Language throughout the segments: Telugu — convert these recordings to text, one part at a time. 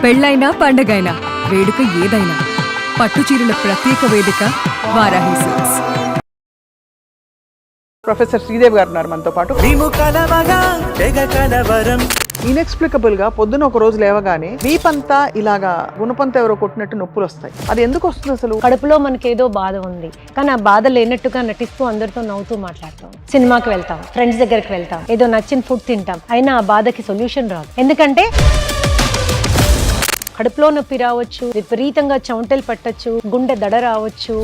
పెళ్ళైనా పండగైనా వేడుక ఏదైనా పట్టుచీరల ప్రత్యేక వేదిక వారాహి సిల్క్స్. ప్రొఫెసర్ శ్రీదేవి గారు ఉన్నారు మనతో పాటు. ఇన్ఎక్స్ప్లికబుల్ గా పొద్దున ఒక రోజు లేవగానే వీపంతా ఇలాగా గుణపంతా ఎవరో కొట్టినట్టు నొప్పులు వస్తాయి. అది ఎందుకు వస్తుంది అసలు? కడుపులో మనకి ఏదో బాధ ఉంది, కానీ ఆ బాధ లేనట్టుగా నటిస్తూ అందరితో నవ్వుతూ మాట్లాడతాం. సినిమాకి వెళ్తాం, ఫ్రెండ్స్ దగ్గరికి వెళ్తాం, ఏదో నచ్చిన ఫుడ్ తింటాం, అయినా ఆ బాధకి సొల్యూషన్ రాదు. ఎందుకంటే కడుపులో నొప్పి రావచ్చు, విపరీతంగా చెమటలు పట్టచ్చు, గుండె దడ రావచ్చు.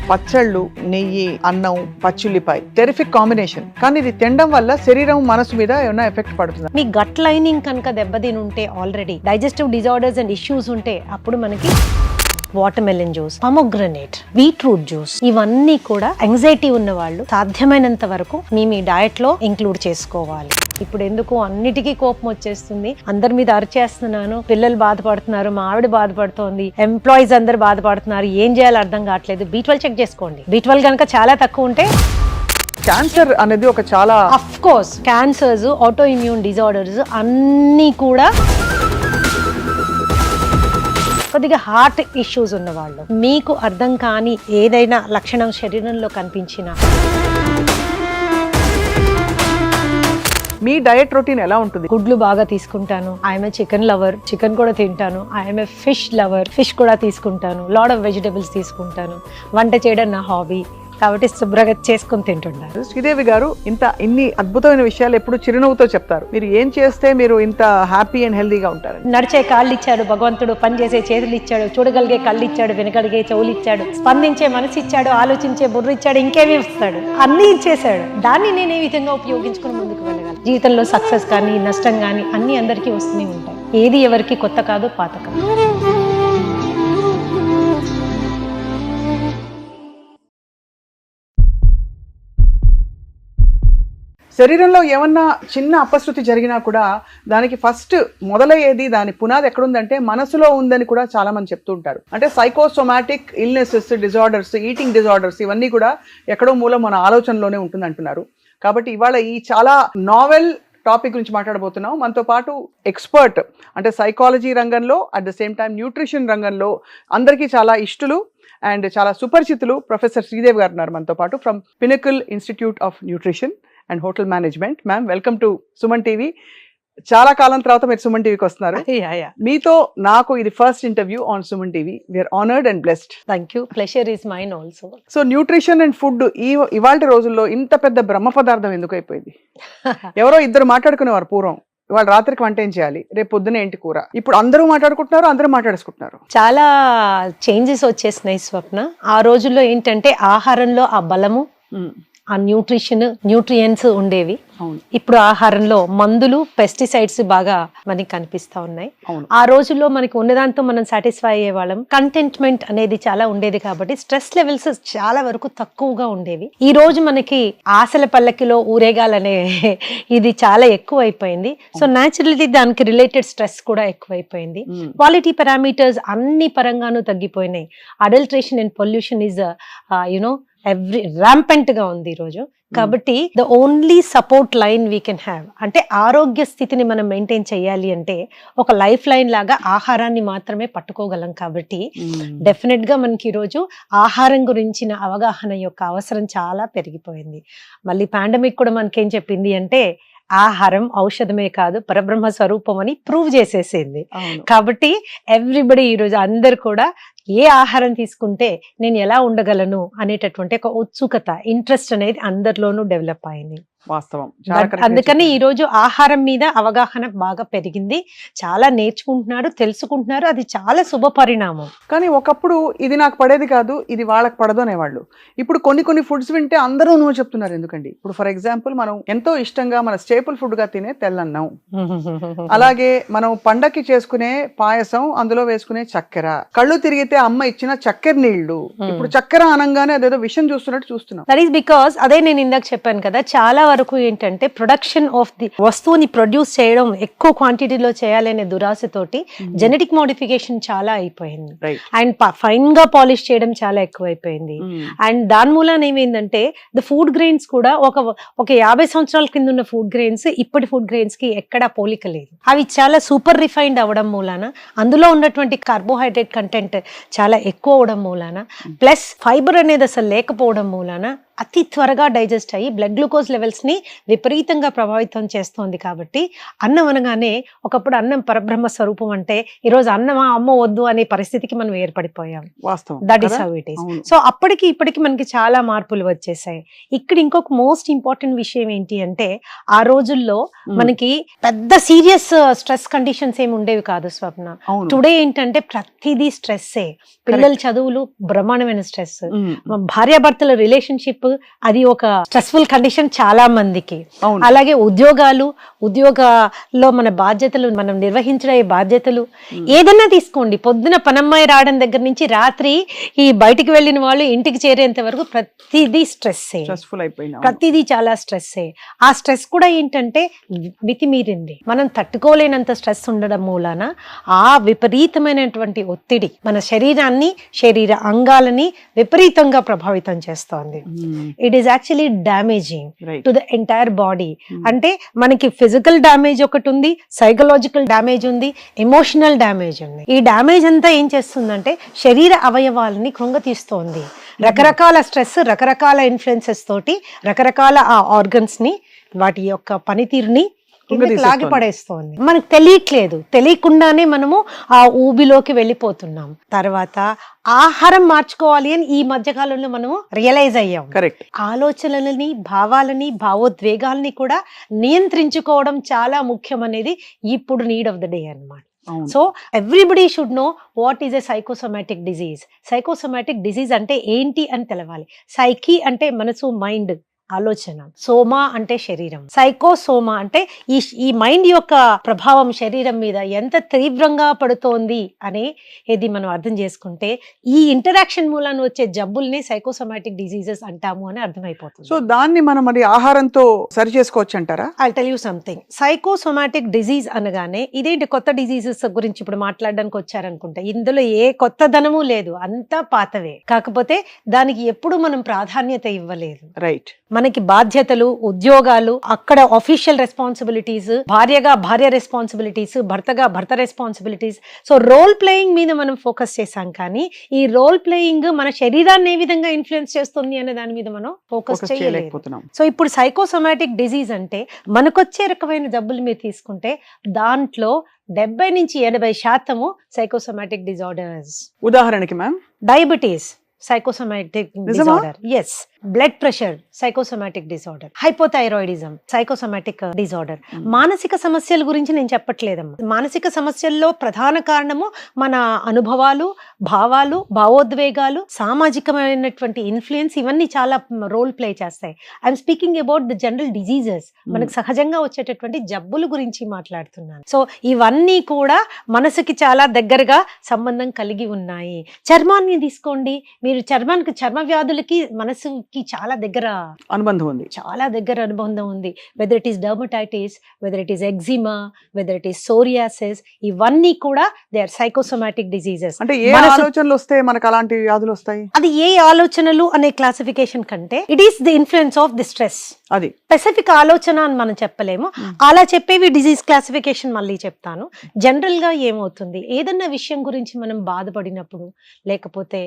పచ్చళ్ళు, నెయ్యి, అన్నం, పచ్చుల్లిపాయ టెరిఫిక్ కాంబినేషన్. కానీ ఇది తినడం వల్ల శరీరం మనసు మీద ఏమైనా ఎఫెక్ట్ పడుతుంది? మీ గట్ లైనింగ్ కనుక దెబ్బతిని ఉంటే, already digestive disorders and issues ఉంటే, అప్పుడు మనకి watermelon juice, pomegranate, beetroot juice, ఇవన్నీ కూడా యాంగ్జైటీ ఉన్న వాళ్ళు సాధ్యమైనంత వరకు మీ డయట్ లో ఇంక్లూడ్ చేసుకోవాలి. ఇప్పుడు ఎందుకు అన్నిటికీ కోపం వచ్చేస్తుంది, అందరి మీద అరిచేస్తున్నాను, పిల్లలు బాధపడుతున్నారు, మా ఆవిడ బాధపడుతోంది, ఎంప్లాయీస్ అందరు బాధపడుతున్నారు, ఏం చేయాలో అర్థం కావట్లేదు. B12 చెక్ చేసుకోండి. B12 కనుక చాలా తక్కువ ఉంటే క్యాన్సర్ అనేది ఒక చాలా of course cancers, auto immune disorders అన్నీ కూడా కొద్దిగా హార్ట్ ఇష్యూస్ ఉన్న వాళ్ళు, మీకు అర్థం కాని ఏదైనా లక్షణం శరీరంలో కనిపించినా. మీ డయట్ రొటీన్ ఎలా ఉంటుంది? గుడ్లు బాగా తీసుకుంటాను, ఐఎమ్ చికెన్ లవర్, చికెన్ కూడా తింటాను. ఐఎమ్ ఫిష్ లవర్, ఫిష్ కూడా తీసుకుంటాను. లాట్ ఆఫ్ వెజిటబుల్స్ తీసుకుంటాను. వంట చేయడం నా హాబీ కాబట్టి శుభ్రంగా చేసుకుని తింటున్నారు. శ్రీదేవి గారు ఇన్ని అద్భుతమైన విషయాలు ఎప్పుడు చిరునవ్వుతో చెప్తారు. మీరు ఏం చేస్తే మీరు ఇంత హ్యాపీ అండ్ హెల్దీగా ఉంటారు? నడిచే కాళ్ళు ఇచ్చాడు భగవంతుడు, పనిచేసే చేతులు ఇచ్చాడు, చూడగలిగే కళ్ళు ఇచ్చాడు, వినగలిగే చెవులు ఇచ్చాడు, స్పందించే మనసు ఇచ్చాడు, ఆలోచించే బుర్ర ఇచ్చాడు, ఇంకేమీ ఇస్తాడు, అన్నీ ఇచ్చేసాడు. దాన్ని నేను ఏ విధంగా ఉపయోగించుకుని ముందుకు వెళ్ళగలను? జీవితంలో సక్సెస్ కానీ నష్టం కానీ అన్ని అందరికీ వస్తూనే ఉంటాయి. ఏది ఎవరికి కొత్త కాదు, పాత కాదు. శరీరంలో ఏమన్నా చిన్న అపశృతి జరిగినా కూడా దానికి ఫస్ట్ మొదలయ్యేది, దాని పునాది ఎక్కడుందంటే మనసులో ఉందని కూడా చాలా మంది చెప్తూ ఉంటారు. అంటే psychosomatic illnesses, disorders, eating disorders ఇవన్నీ కూడా ఎక్కడో మూలం మన ఆలోచనలోనే ఉంటుంది అంటున్నారు. కాబట్టి ఇవాళ ఈ చాలా నావెల్ టాపిక్ గురించి మాట్లాడబోతున్నాం. మనతో పాటు ఎక్స్పర్ట్, అంటే సైకాలజీ రంగంలో at the same time nutrition రంగంలో అందరికీ చాలా ఇష్టలు అండ్ చాలా సుపరిచితులు ప్రొఫెసర్ శ్రీదేవి గారు ఉన్నారు మనతో పాటు, from pinnacle institute of nutrition and hotel management. Ma'am, welcome to Suman TV. చాలా కాలం తర్వాత మీరు సుమన్ టీవీకి వస్తున్నారు. మీతో నాకు ఇది first interview on Suman TV. We are honoured and blessed. Thank you. Pleasure is mine also. So nutrition and food ఇవాళ రోజుల్లో ఇంత పెద్ద బ్రహ్మ పదార్థం ఎందుకు అయిపోయింది? ఎవరో ఇద్దరు మాట్లాడుకునేవారు పూర్వం, ఇవాళ రాత్రికి వంట ఏం చేయాలి, రేపు పొద్దున ఏంటి కూర. ఇప్పుడు అందరూ మాట్లాడుకుంటున్నారు, అందరూ మాట్లాడేసుకుంటున్నారు. చాలా చేంజెస్ వచ్చేసినాయి స్వప్న. ఆ రోజుల్లో ఏంటంటే ఆహారంలో ఆ బలము, ఆ న్యూట్రియంట్స్ ఉండేవి. ఇప్పుడు ఆహారంలో మందులు, పెస్టిసైడ్స్ బాగా మనకి కనిపిస్తా ఉన్నాయి. ఆ రోజుల్లో మనకి ఉన్నదాంతో మనం సాటిస్ఫై అయ్యేవాళ్ళం. కంటెంట్మెంట్ అనేది చాలా ఉండేది కాబట్టి స్ట్రెస్ లెవెల్స్ చాలా వరకు తక్కువగా ఉండేవి. ఈ రోజు మనకి ఆశల పల్లకిలో ఊరేగాలనే ఇది చాలా ఎక్కువ అయిపోయింది. సో న్యాచురల్లీ దానికి రిలేటెడ్ స్ట్రెస్ కూడా ఎక్కువైపోయింది. క్వాలిటీ పారామీటర్స్ అన్ని పరంగానూ తగ్గిపోయినాయి. Adulteration and pollution is rampant గా ఉంది ఈ రోజు. కాబట్టి the only support line we can have, అంటే ఆరోగ్య స్థితిని మనం మెయింటైన్ చేయాలి అంటే ఒక లైఫ్ లైన్ లాగా ఆహారాన్ని మాత్రమే పట్టుకోగలం. కాబట్టి డెఫినెట్ గా మనకి ఈరోజు ఆహారం గురించిన అవగాహన యొక్క అవసరం చాలా పెరిగిపోయింది. మళ్ళీ పాండమిక్ కూడా మనకేం చెప్పింది అంటే ఆహారం ఔషధమే కాదు, పరబ్రహ్మ స్వరూపం అని ప్రూవ్ చేసేసింది. కాబట్టి ఎవ్రీబడి ఈరోజు అందరు కూడా ఏ ఆహారం తీసుకుంటే నేను ఎలా ఉండగలను అనేటటువంటి ఒక ఉత్సుకత, ఇంట్రెస్ట్ అనేది అందరిలోనూ డెవలప్ అయింది. వాస్తవం. అందుకని ఈ రోజు ఆహారం మీద అవగాహన బాగా పెరిగింది. చాలా నేర్చుకుంటున్నారు, తెలుసుకుంటున్నారు. అది చాలా శుభ పరిణామం. కానీ ఒకప్పుడు ఇది నాకు పడేది కాదు, ఇది వాళ్ళకి పడదు అనేవాళ్ళు. ఇప్పుడు కొన్ని ఫుడ్స్ వింటే అందరూ నువ్వు చెప్తున్నారు. ఎందుకండి? ఇప్పుడు ఫర్ ఎగ్జాంపుల్ మనం ఎంతో ఇష్టంగా మన స్టేపుల్ ఫుడ్ గా తినే తెల్లన్నం, అలాగే మనం పండక్కి చేసుకునే పాయసం, అందులో వేసుకునే చక్కెర, కళ్ళు తిరిగితే అమ్మ ఇచ్చిన చక్కెర నీళ్లు, ఇప్పుడు చక్కెర అనంగానే అదేదో విషం చూస్తున్నట్టు చూస్తున్నాం. దట్ ఈస్ బికాస్ అదే నేను ఇందాక చెప్పాను కదా, చాలా వరకు ఏంటంటే ప్రొడక్షన్ ఆఫ్ ది వస్తువుని ప్రొడ్యూస్ చేయడం ఎక్కువ క్వాంటిటీలో చేయాలనే దురాశతోటి జెనెటిక్ మోడిఫికేషన్ చాలా అయిపోయింది Right. అండ్ ఫైన్ గా పాలిష్ చేయడం చాలా ఎక్కువైపోయింది అండ్ దాని మూలాన ఏమైందంటే ద ఫుడ్ గ్రెయిన్స్ కూడా ఒక 50 సంవత్సరాల కింద ఉన్న ఫుడ్ గ్రెయిన్స్ ఇప్పటి ఫుడ్ గ్రెయిన్స్ కి ఎక్కడా పోలిక లేదు. అవి చాలా సూపర్ రిఫైన్డ్ అవ్వడం మూలాన అందులో ఉన్నటువంటి కార్బోహైడ్రేట్ కంటెంట్ చాలా ఎక్కువ అవడం మూలాన ప్లస్ ఫైబర్ అనేది అసలు లేకపోవడం మూలాన అతి త్వరగా డైజెస్ట్ అయ్యి బ్లడ్ గ్లూకోజ్ లెవెల్స్ ని విపరీతంగా ప్రభావితం చేస్తోంది. కాబట్టి అన్నం అనగానే ఒకప్పుడు అన్నం పరబ్రహ్మ స్వరూపం అంటే ఈరోజు అన్నమా అమ్మ వద్దు అనే పరిస్థితికి మనం ఏర్పడిపోయాం. వాస్తవం. That is how it is. So అప్పటికి ఇప్పటికి మనకి చాలా మార్పులు వచ్చేసాయి. ఇక్కడ ఇంకొక మోస్ట్ ఇంపార్టెంట్ విషయం ఏంటి అంటే ఆ రోజుల్లో మనకి పెద్ద సీరియస్ స్ట్రెస్ కండిషన్స్ ఏమి ఉండేవి కాదు స్వప్న. టుడే ఏంటంటే ప్రతిదీ స్ట్రెస్సే. పిల్లల చదువులు బ్రహ్మాండమైన స్ట్రెస్, భార్యాభర్తల రిలేషన్షిప్ అది ఒక స్ట్రెస్ఫుల్ కండిషన్ చాలా మందికి. అలాగే ఉద్యోగాల్లో మన బాధ్యతలు మనం నిర్వహించే బాధ్యతలు ఏదన్నా తీసుకోండి, పొద్దున పనమ్మాయి రావడం దగ్గర నుంచి రాత్రి ఈ బయటికి వెళ్ళిన వాళ్ళు ఇంటికి చేరేంత వరకు ప్రతిదీ స్ట్రెస్సే, ప్రతిదీ చాలా స్ట్రెస్సే. ఆ స్ట్రెస్ కూడా ఏంటంటే మితిమీరింది, మనం తట్టుకోలేనంత స్ట్రెస్ ఉండడం మూలాన ఆ విపరీతమైనటువంటి ఒత్తిడి మన శరీరాన్ని శరీర అంగాలని విపరీతంగా ప్రభావితం చేస్తోంది. It is actually damaging to the entire body. అంటే మనకి ఫిజికల్ డ్యామేజ్ ఒకటి ఉంది, సైకలాజికల్ డ్యామేజ్ ఉంది, ఎమోషనల్ డ్యామేజ్ ఉంది. ఈ డ్యామేజ్ అంతా ఏం చేస్తుందంటే శరీర అవయవాలని కృంగతీస్తోంది. రకరకాల స్ట్రెస్, రకరకాల ఇన్ఫ్లుయెన్సెస్ తోటి రకరకాల ఆ ఆర్గన్స్ ని వాటి యొక్క పనితీరుని లాగి పడేస్తోంది. మనకు తెలియట్లేదు, తెలియకుండానే మనము ఆ ఊబిలోకి వెళ్ళిపోతున్నాం. తర్వాత ఆహారం మార్చుకోవాలి అని ఈ మధ్య కాలంలో మనము రియలైజ్ అయ్యాం. కరెక్ట్. ఆలోచనలని, భావాలని, భావోద్వేగాల్ని కూడా నియంత్రించుకోవడం చాలా ముఖ్యం అనేది ఇప్పుడు నీడ్ ఆఫ్ ద డే అన్నమాట. So everybody should know what is a psychosomatic disease. Psychosomatic disease అంటే ఏంటి అని తెలవాలి. సైకి అంటే మనసు, మైండ్, ఆలోచన. సోమా అంటే శరీరం. సైకోసోమా అంటే ఈ మైండ్ యొక్క ప్రభావం శరీరం మీద ఎంత తీవ్రంగా పడుతోంది అనే ఇది మనం అర్థం చేసుకుంటే ఈ ఇంటరాక్షన్ మూలాన వచ్చే జబ్బుల్ని సైకోసోమాటిక్ డిజీజెస్ అంటాము అని అర్థమైపోతుంది. సో దాన్ని మనం మరి ఆహారంతో సరి చేసుకోవచ్చు అంటారా? I tell you something. Psychosomatic disease అనగానే ఇదేంటి కొత్త డిజీజెస్ గురించి ఇప్పుడు మాట్లాడడానికి వచ్చారనుకుంటా. ఇందులో ఏ కొత్త ధనము లేదు, అంతా పాతవే. కాకపోతే దానికి ఎప్పుడు మనం ప్రాధాన్యత ఇవ్వలేదు. రైట్. మనకి బాధ్యతలు, ఉద్యోగాలు, అక్కడ ఆఫీషియల్ రెస్పాన్సిబిలిటీస్, భార్యగా భార్య రెస్పాన్సిబిలిటీస్, భర్తగా భర్త రెస్పాన్సిబిలిటీస్. సో రోల్ ప్లేయింగ్ మీద మనం ఫోకస్ చేసాం, కానీ ఈ రోల్ ప్లేయింగ్ మన శరీరాన్ని ఏ విధంగా ఇన్ఫ్లుయెన్స్ చేస్తుంది అనే దాని మీద మనం ఫోకస్ చేయలేకపోతున్నాం. సో ఇప్పుడు సైకోసోమాటిక్ డిజీజ్ అంటే మనకొచ్చే రకమైన జబ్బులు మీరు తీసుకుంటే దాంట్లో 70 నుంచి 80% సైకోసోమాటిక్ డిజార్డర్స్. ఉదాహరణకి ma'am, diabetes psychosomatic disorder. Yes. Blood pressure psychosomatic disorder. Hypothyroidism psychosomatic disorder. మానసిక సమస్యల గురించి నేను చెప్పట్లేదమ్మా. మానసిక సమస్యల్లో ప్రధాన కారణము మన అనుభవాలు, భావాలు, భావోద్వేగాలు, సామాజికమైనటువంటి ఇన్ఫ్లుయెన్స్, ఇవన్నీ చాలా రోల్ ప్లే చేస్తాయి. I'm speaking about the general diseases. మనకు సహజంగా వచ్చేటటువంటి జబ్బుల గురించి మాట్లాడుతున్నాను. సో ఇవన్నీ కూడా మనసుకి చాలా దగ్గరగా సంబంధం కలిగి ఉన్నాయి. చర్మాన్ని తీసుకోండి మీరు, చర్మ వ్యాధులకి మనసుకి చాలా దగ్గర అనుబంధం ఉంది, చాలా దగ్గర అనుబంధం ఉంది. Whether it is dermatitis, whether it is eczema, whether it is psoriasis, ఇవన్నీ కూడా దే ఆర్ సైకోసోమాటిక్ డిజీజెస్. అంటే ఏ ఆలోచనలు వస్తే మనకు అలాంటి వ్యాధులు వస్తాయి? అది ఏ ఆలోచనలు అనే క్లాసిఫికేషన్ కంటే it is the influence of the stress. అది స్పెసిఫిక్ ఆలోచన అని మనం చెప్పలేము. అలా చెప్పేవి డిజీజ్ క్లాసిఫికేషన్ మళ్ళీ చెప్తాను. జనరల్ గా ఏమవుతుంది, ఏదన్నా విషయం గురించి మనం బాధపడినప్పుడు, లేకపోతే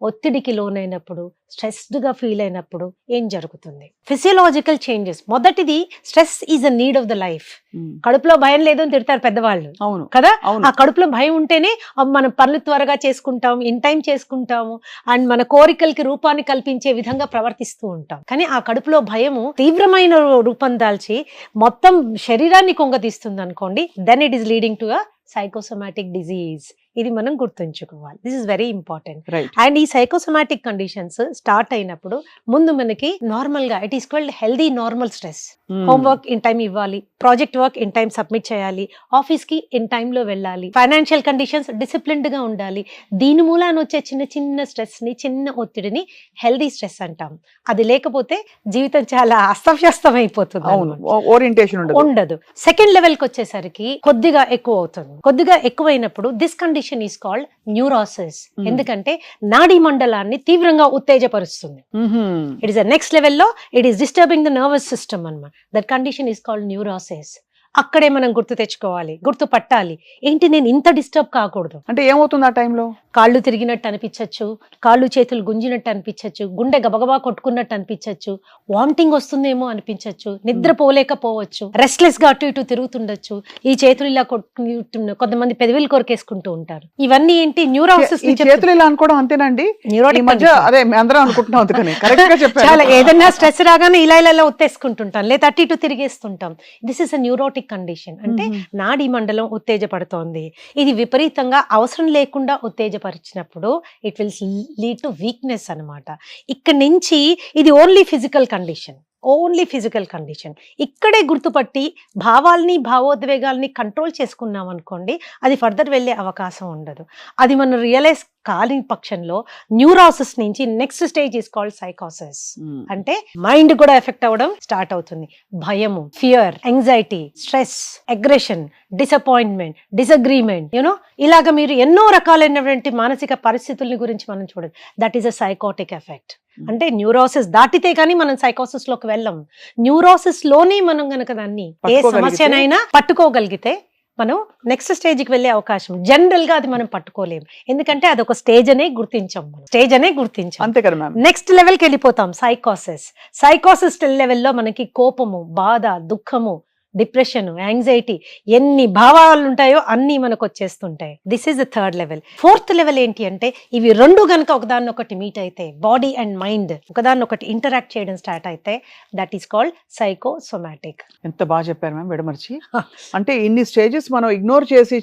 ఒత్తిడికి లోనైనప్పుడు, స్ట్రెస్డ్ గా ఫీల్ అయినప్పుడు ఏం జరుగుతుంది? Physiological changes. మొదటిది, stress is a need of the life. కడుపులో భయం లేదు అని తిడతారు పెద్దవాళ్ళు కదా. ఆ కడుపులో భయం ఉంటేనే మనం పనులు త్వరగా చేసుకుంటాం, ఇన్ టైం చేసుకుంటాము, అండ్ మన కోరికలకి రూపాన్ని కల్పించే విధంగా ప్రవర్తిస్తూ ఉంటాం. కానీ ఆ కడుపులో భయము తీవ్రమైన రూపం దాల్చి మొత్తం శరీరాన్ని కొంగతీస్తుంది అనుకోండి, then it is leading to a psychosomatic disease. ఇది మనం గుర్తుంచుకోవాలి. This is very important. Right. And ఈ సైకోసోమాటిక్ కండిషన్స్ స్టార్ట్ అయినప్పుడు ముందు మనకి నార్మల్ గా it is called healthy normal stress. Homework in time ఇవ్వాలి, project work in time submit చేయాలి, ఆఫీస్ కి ఇన్ టైమ్ లో వెళ్ళాలి, ఫైనాన్షియల్ కండిషన్స్ డిసిప్లిన్డ్ గా ఉండాలి. దీని మూలాన వచ్చే చిన్న చిన్న స్ట్రెస్ ని, చిన్న ఒత్తిడిని హెల్దీ స్ట్రెస్ అంటాం. అది లేకపోతే జీవితం చాలా అస్తవ్యస్తం అయిపోతుంది. అవును, ఓరియంటేషన్ ఉండదు. సెకండ్ లెవెల్ కి వచ్చేసరికి కొద్దిగా ఎక్కువ అవుతుంది. కొద్దిగా ఎక్కువైనప్పుడు this condition is called neurosis. ఎందుకంటే నాడీ మండలాన్ని తీవ్రంగా ఉత్తేజపరుస్తుంది. ఇట్ ఇస్ నెక్స్ట్ లెవెల్లో it is disturbing the nervous system అన్నమాట. That condition is called neurosis. అక్కడే మనం గుర్తు తెచ్చుకోవాలి, గుర్తు పట్టాలి. ఏంటి, నేను ఇంత డిస్టర్బ్ కాకూడదు. అంటే ఏమవుతుంది ఆ టైంలో? కాళ్ళు తిరిగినట్టు అనిపించచ్చు, కాళ్ళు చేతులు గుంజినట్టు అనిపించచ్చు, గుండె గబగబా కొట్టుకున్నట్టు అనిపించచ్చు, వామిటింగ్ వస్తుందేమో అనిపించచ్చు, నిద్రపోలేకపోవచ్చు, రెస్ట్లెస్ గా అటు ఇటు తిరుగుతుండొచ్చు, ఈ చేతులు ఇలా కొట్టుకుంటున్న, కొంతమంది పెదవిలు కొరికేసుకుంటూ ఉంటారు. ఇవన్నీ ఏంటి, న్యూరాసిస్. చేతులు ఇలా అనుకోవడం అంతేనండి. ఈ మధ్య అదే అందరం అనుకుంటున్నాం, అందుకని కరెక్ట్ గా చెప్పారు. చాలా ఏదైనా స్ట్రెస్ రాగానే ఇలా ఇలా ఉత్తేసుకుంటుంటాం, లేదా అటు ఇటు తిరిగేస్తుంటాం. This is a neurotic condition. అంటే నాడీ మండలం ఉత్తేజపడుతోంది. ఇది విపరీతంగా అవసరం లేకుండా ఉత్తేజపరిచినప్పుడు it will lead to weakness అన్నమాట. ఇక్కడ నుంచి ఇది only physical condition, only physical condition. ఇక్కడే గుర్తుపట్టి భావాల్ని, భావోద్వేగాల్ని కంట్రోల్ చేసుకున్నాం అనుకోండి, అది ఫర్దర్ వెళ్ళే అవకాశం ఉండదు. అది మనం రియలైజ్ కాని పక్షంలో న్యూరాసిస్ నుంచి నెక్స్ట్ స్టేజ్ ఇస్ కాల్డ్ సైకోసిస్. అంటే మైండ్ కూడా ఎఫెక్ట్ అవ్వడం స్టార్ట్ అవుతుంది. భయము, fear, anxiety, stress, aggression, disappointment, disagreement, you know ఇలాగ మీరు ఎన్నో రకాలైనటువంటి మానసిక పరిస్థితుల గురించి మనం చూడదు. That is a psychotic effect. అంటే న్యూరోసిస్ దాటితే కానీ మనం సైకోసిస్ లోకి వెళ్ళం. న్యూరోసిస్ లోనే మనం గనక దాన్ని ఏ సమస్యనైనా పట్టుకోగలిగితే మనం నెక్స్ట్ స్టేజ్ కి వెళ్ళే అవకాశం. జనరల్ గా అది మనం పట్టుకోలేము, ఎందుకంటే అది ఒక స్టేజ్ అనే గుర్తించాం, అంతే కదా మ్యామ్. నెక్స్ట్ లెవెల్ కి వెళ్ళిపోతాం, సైకోసిస్. సైకోసిస్ లెవెల్లో మనకి కోపము, బాధ, దుఃఖము, డిప్రెషన్, యాంగ్జైటీ, ఎన్ని భావాలు ఉంటాయో అన్ని మనకు వచ్చేస్తుంటాయి. This is the third level. Fourth level ఏంటి అంటే, ఇవి రెండు గనక ఒకదాన్ని ఒకటి మీట్ అయితే, బాడీ అండ్ మైండ్ ఒకదాన్ని ఒకటి ఇంటరాక్ట్ చేయడం స్టార్ట్ అయితే, దట్ ఈస్ కాల్డ్ సైకోసోమాటిక్. ఎంత బాగా చెప్పారు మ్యామ్ విడమర్చి. అంటే ఇన్ని స్టేజెస్ మనం ఇగ్నోర్ చేసి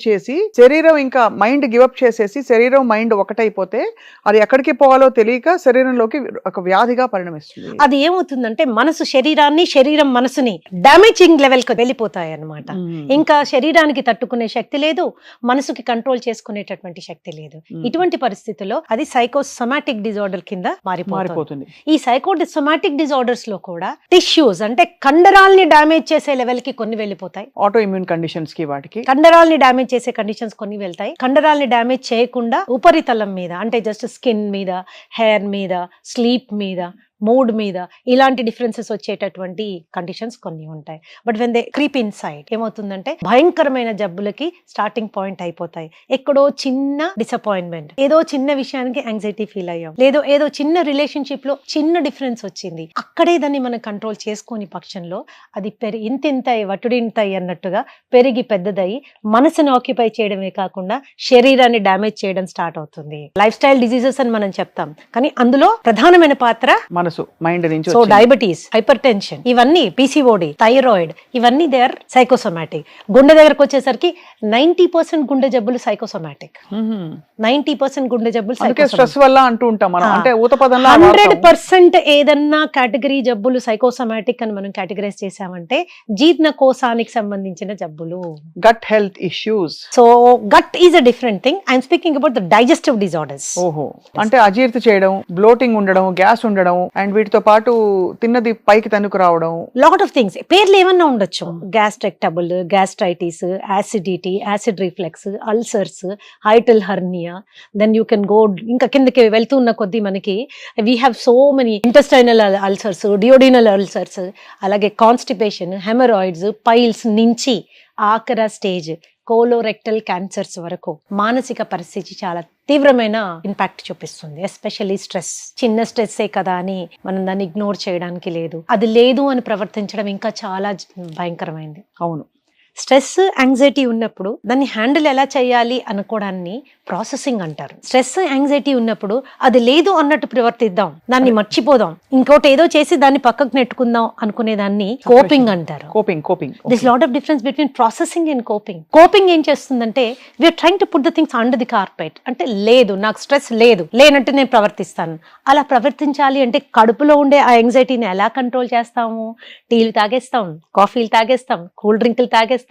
శరీరం ఇంకా మైండ్ గివప్ చేసేసి, శరీరం మైండ్ ఒకటైపోతే అది ఎక్కడికి పోవాలో తెలియక శరీరంలోకి ఒక వ్యాధిగా పరిణమిస్తుంది. అది ఏమవుతుందంటే, మనసు శరీరాన్ని, శరీరం మనసుని డామేజింగ్ లెవెల్ వెళ్ళిపోతాయి అన్నమాట. ఇంకా శరీరానికి తట్టుకునే శక్తి లేదు, మనసుకి కంట్రోల్ చేసుకునేటటువంటి శక్తి లేదు. ఇటువంటి పరిస్థితుల్లో అది సైకోసోమాటిక్ డిజార్డర్ కింద మారిపోతుంది. ఈ సైకోసోమాటిక్ డిజార్డర్స్ లో కూడా టిష్యూస్ అంటే కండరాల్ని డామేజ్ చేసే లెవెల్ కి కొన్ని వెళ్ళిపోతాయి. ఆటో ఇమ్యూన్ కండిషన్స్ కి, వాటికి కండరాల్ని డామేజ్ చేసే కండిషన్స్ కొన్ని వెళ్తాయి. కండరాల్ని డామేజ్ చేయకుండా ఉపరితలం మీద, అంటే జస్ట్ స్కిన్ మీద, హెయిర్ మీద, స్లీప్ మీద, మూడ్ మీద ఇలాంటి డిఫరెన్సెస్ వచ్చేటటువంటి కండిషన్స్ కొన్ని ఉంటాయి. But when they creep in side ఏమవుతుందంటే, భయంకరమైన జబ్బులకి స్టార్టింగ్ పాయింట్ అయిపోతాయి. ఎక్కడో చిన్న డిసప్పాయింట్మెంట్, ఏదో చిన్న విషయానికి యాంగ్జైటీ ఫీల్ అయ్యాం, లేదో ఏదో చిన్న రిలేషన్షిప్ లో చిన్న డిఫరెన్స్ వచ్చింది, అక్కడే దాన్ని మనం కంట్రోల్ చేసుకోని పక్షంలో అది ఇంతింతై వటుడింతై అన్నట్టుగా పెరిగి పెద్దదయ్యి మనసును ఆక్యుపై చేయడమే కాకుండా శరీరాన్ని డ్యామేజ్ చేయడం స్టార్ట్ అవుతుంది. లైఫ్ స్టైల్ డిజీజెస్ అని మనం చెప్తాం, కానీ అందులో ప్రధానమైన పాత్ర మనసు, మైండ్ నుంచి. సో డయాబెటీస్, హైపర్ టెన్షన్, ఇవన్నీ పిసిఓడి, థైరాయిడ్, ఇవన్నీ దే ఆర్ సైకోసోమాటిక్. గుండె దగ్గరకు వచ్చేసరికి 90% గుండె జబ్బులు సైకోసోమాటిక్. 90% గుండె జబ్బులు స్ట్రెస్ వల్ల అంటూ ఉంటాం మనం. అంటే 100% ఏదన్నా కేటగిరీ జబ్బులు సైకోసోమాటిక్ అని మనం కేటగరైజ్ చేసామంటే జీర్ణకోశానికి సంబంధించిన జబ్బులు, gut health issues. So gut is a different thing. I'm speaking about the digestive disorders. ఓహో, అంటే అజీర్తి చేయడం, బ్లోటింగ్ ఉండడం, గ్యాస్ ఉండడం, అండ్ వీటితో పాటు తిన్నది పైకి తనుకు రావడం, లాట్ ఆఫ్ థింగ్స్. పేర్లు ఏమన్నా ఉండొచ్చు, gastric trouble, gastritis, acidity, acid reflex, ulcers, hiatal hernia, then you can go ఇంకా కిందకి వెళ్తున్న కొద్దీ మనకి we have so many intestinal ulcers, duodenal ulcers, అలాగే కాన్స్టిపేషన్, హెమరాయిడ్స్, పైల్స్ నుంచి ఆఖర స్టేజ్ కోలోరెక్టల్ క్యాన్సర్స్ వరకు మానసిక పరిస్థితి చాలా తీవ్రమైన ఇంపాక్ట్ చూపిస్తుంది. Especially stress. చిన్న స్ట్రెస్సే కదా అని మనం దాన్ని ఇగ్నోర్ చేయడానికి లేదు, అది లేదు అని ప్రవర్తించడం ఇంకా చాలా భయంకరమైంది. అవును. స్ట్రెస్ యాంగ్జైటీ ఉన్నప్పుడు దాన్ని హ్యాండిల్ ఎలా చేయాలి అనుకోవడాన్ని ప్రాసెసింగ్ అంటారు. స్ట్రెస్ యాంగ్జైటీ ఉన్నప్పుడు అది లేదు అన్నట్టు ప్రవర్తిద్దాం, దాన్ని మర్చిపోదాం, ఇంకోటి ఏదో చేసి దాన్ని పక్కకు నెట్టుకుందాం అనుకునే దాన్ని కోపింగ్ అంటారు. Coping this lot of difference between processing and coping. Coping ఏం చేస్తుందంటే we are trying to put the things under the carpet. అంటే లేదు, నాకు స్ట్రెస్ లేదు, లేనట్టు నేను ప్రవర్తిస్తాను. అలా ప్రవర్తించాలి అంటే కడుపులో ఉండే ఆ యాంగ్జైటీని ఎలా కంట్రోల్ చేస్తాము? టీలు తాగేస్తాం, కాఫీలు తాగేస్తాం, కూల్ డ్రింకులు తాగేస్తాం,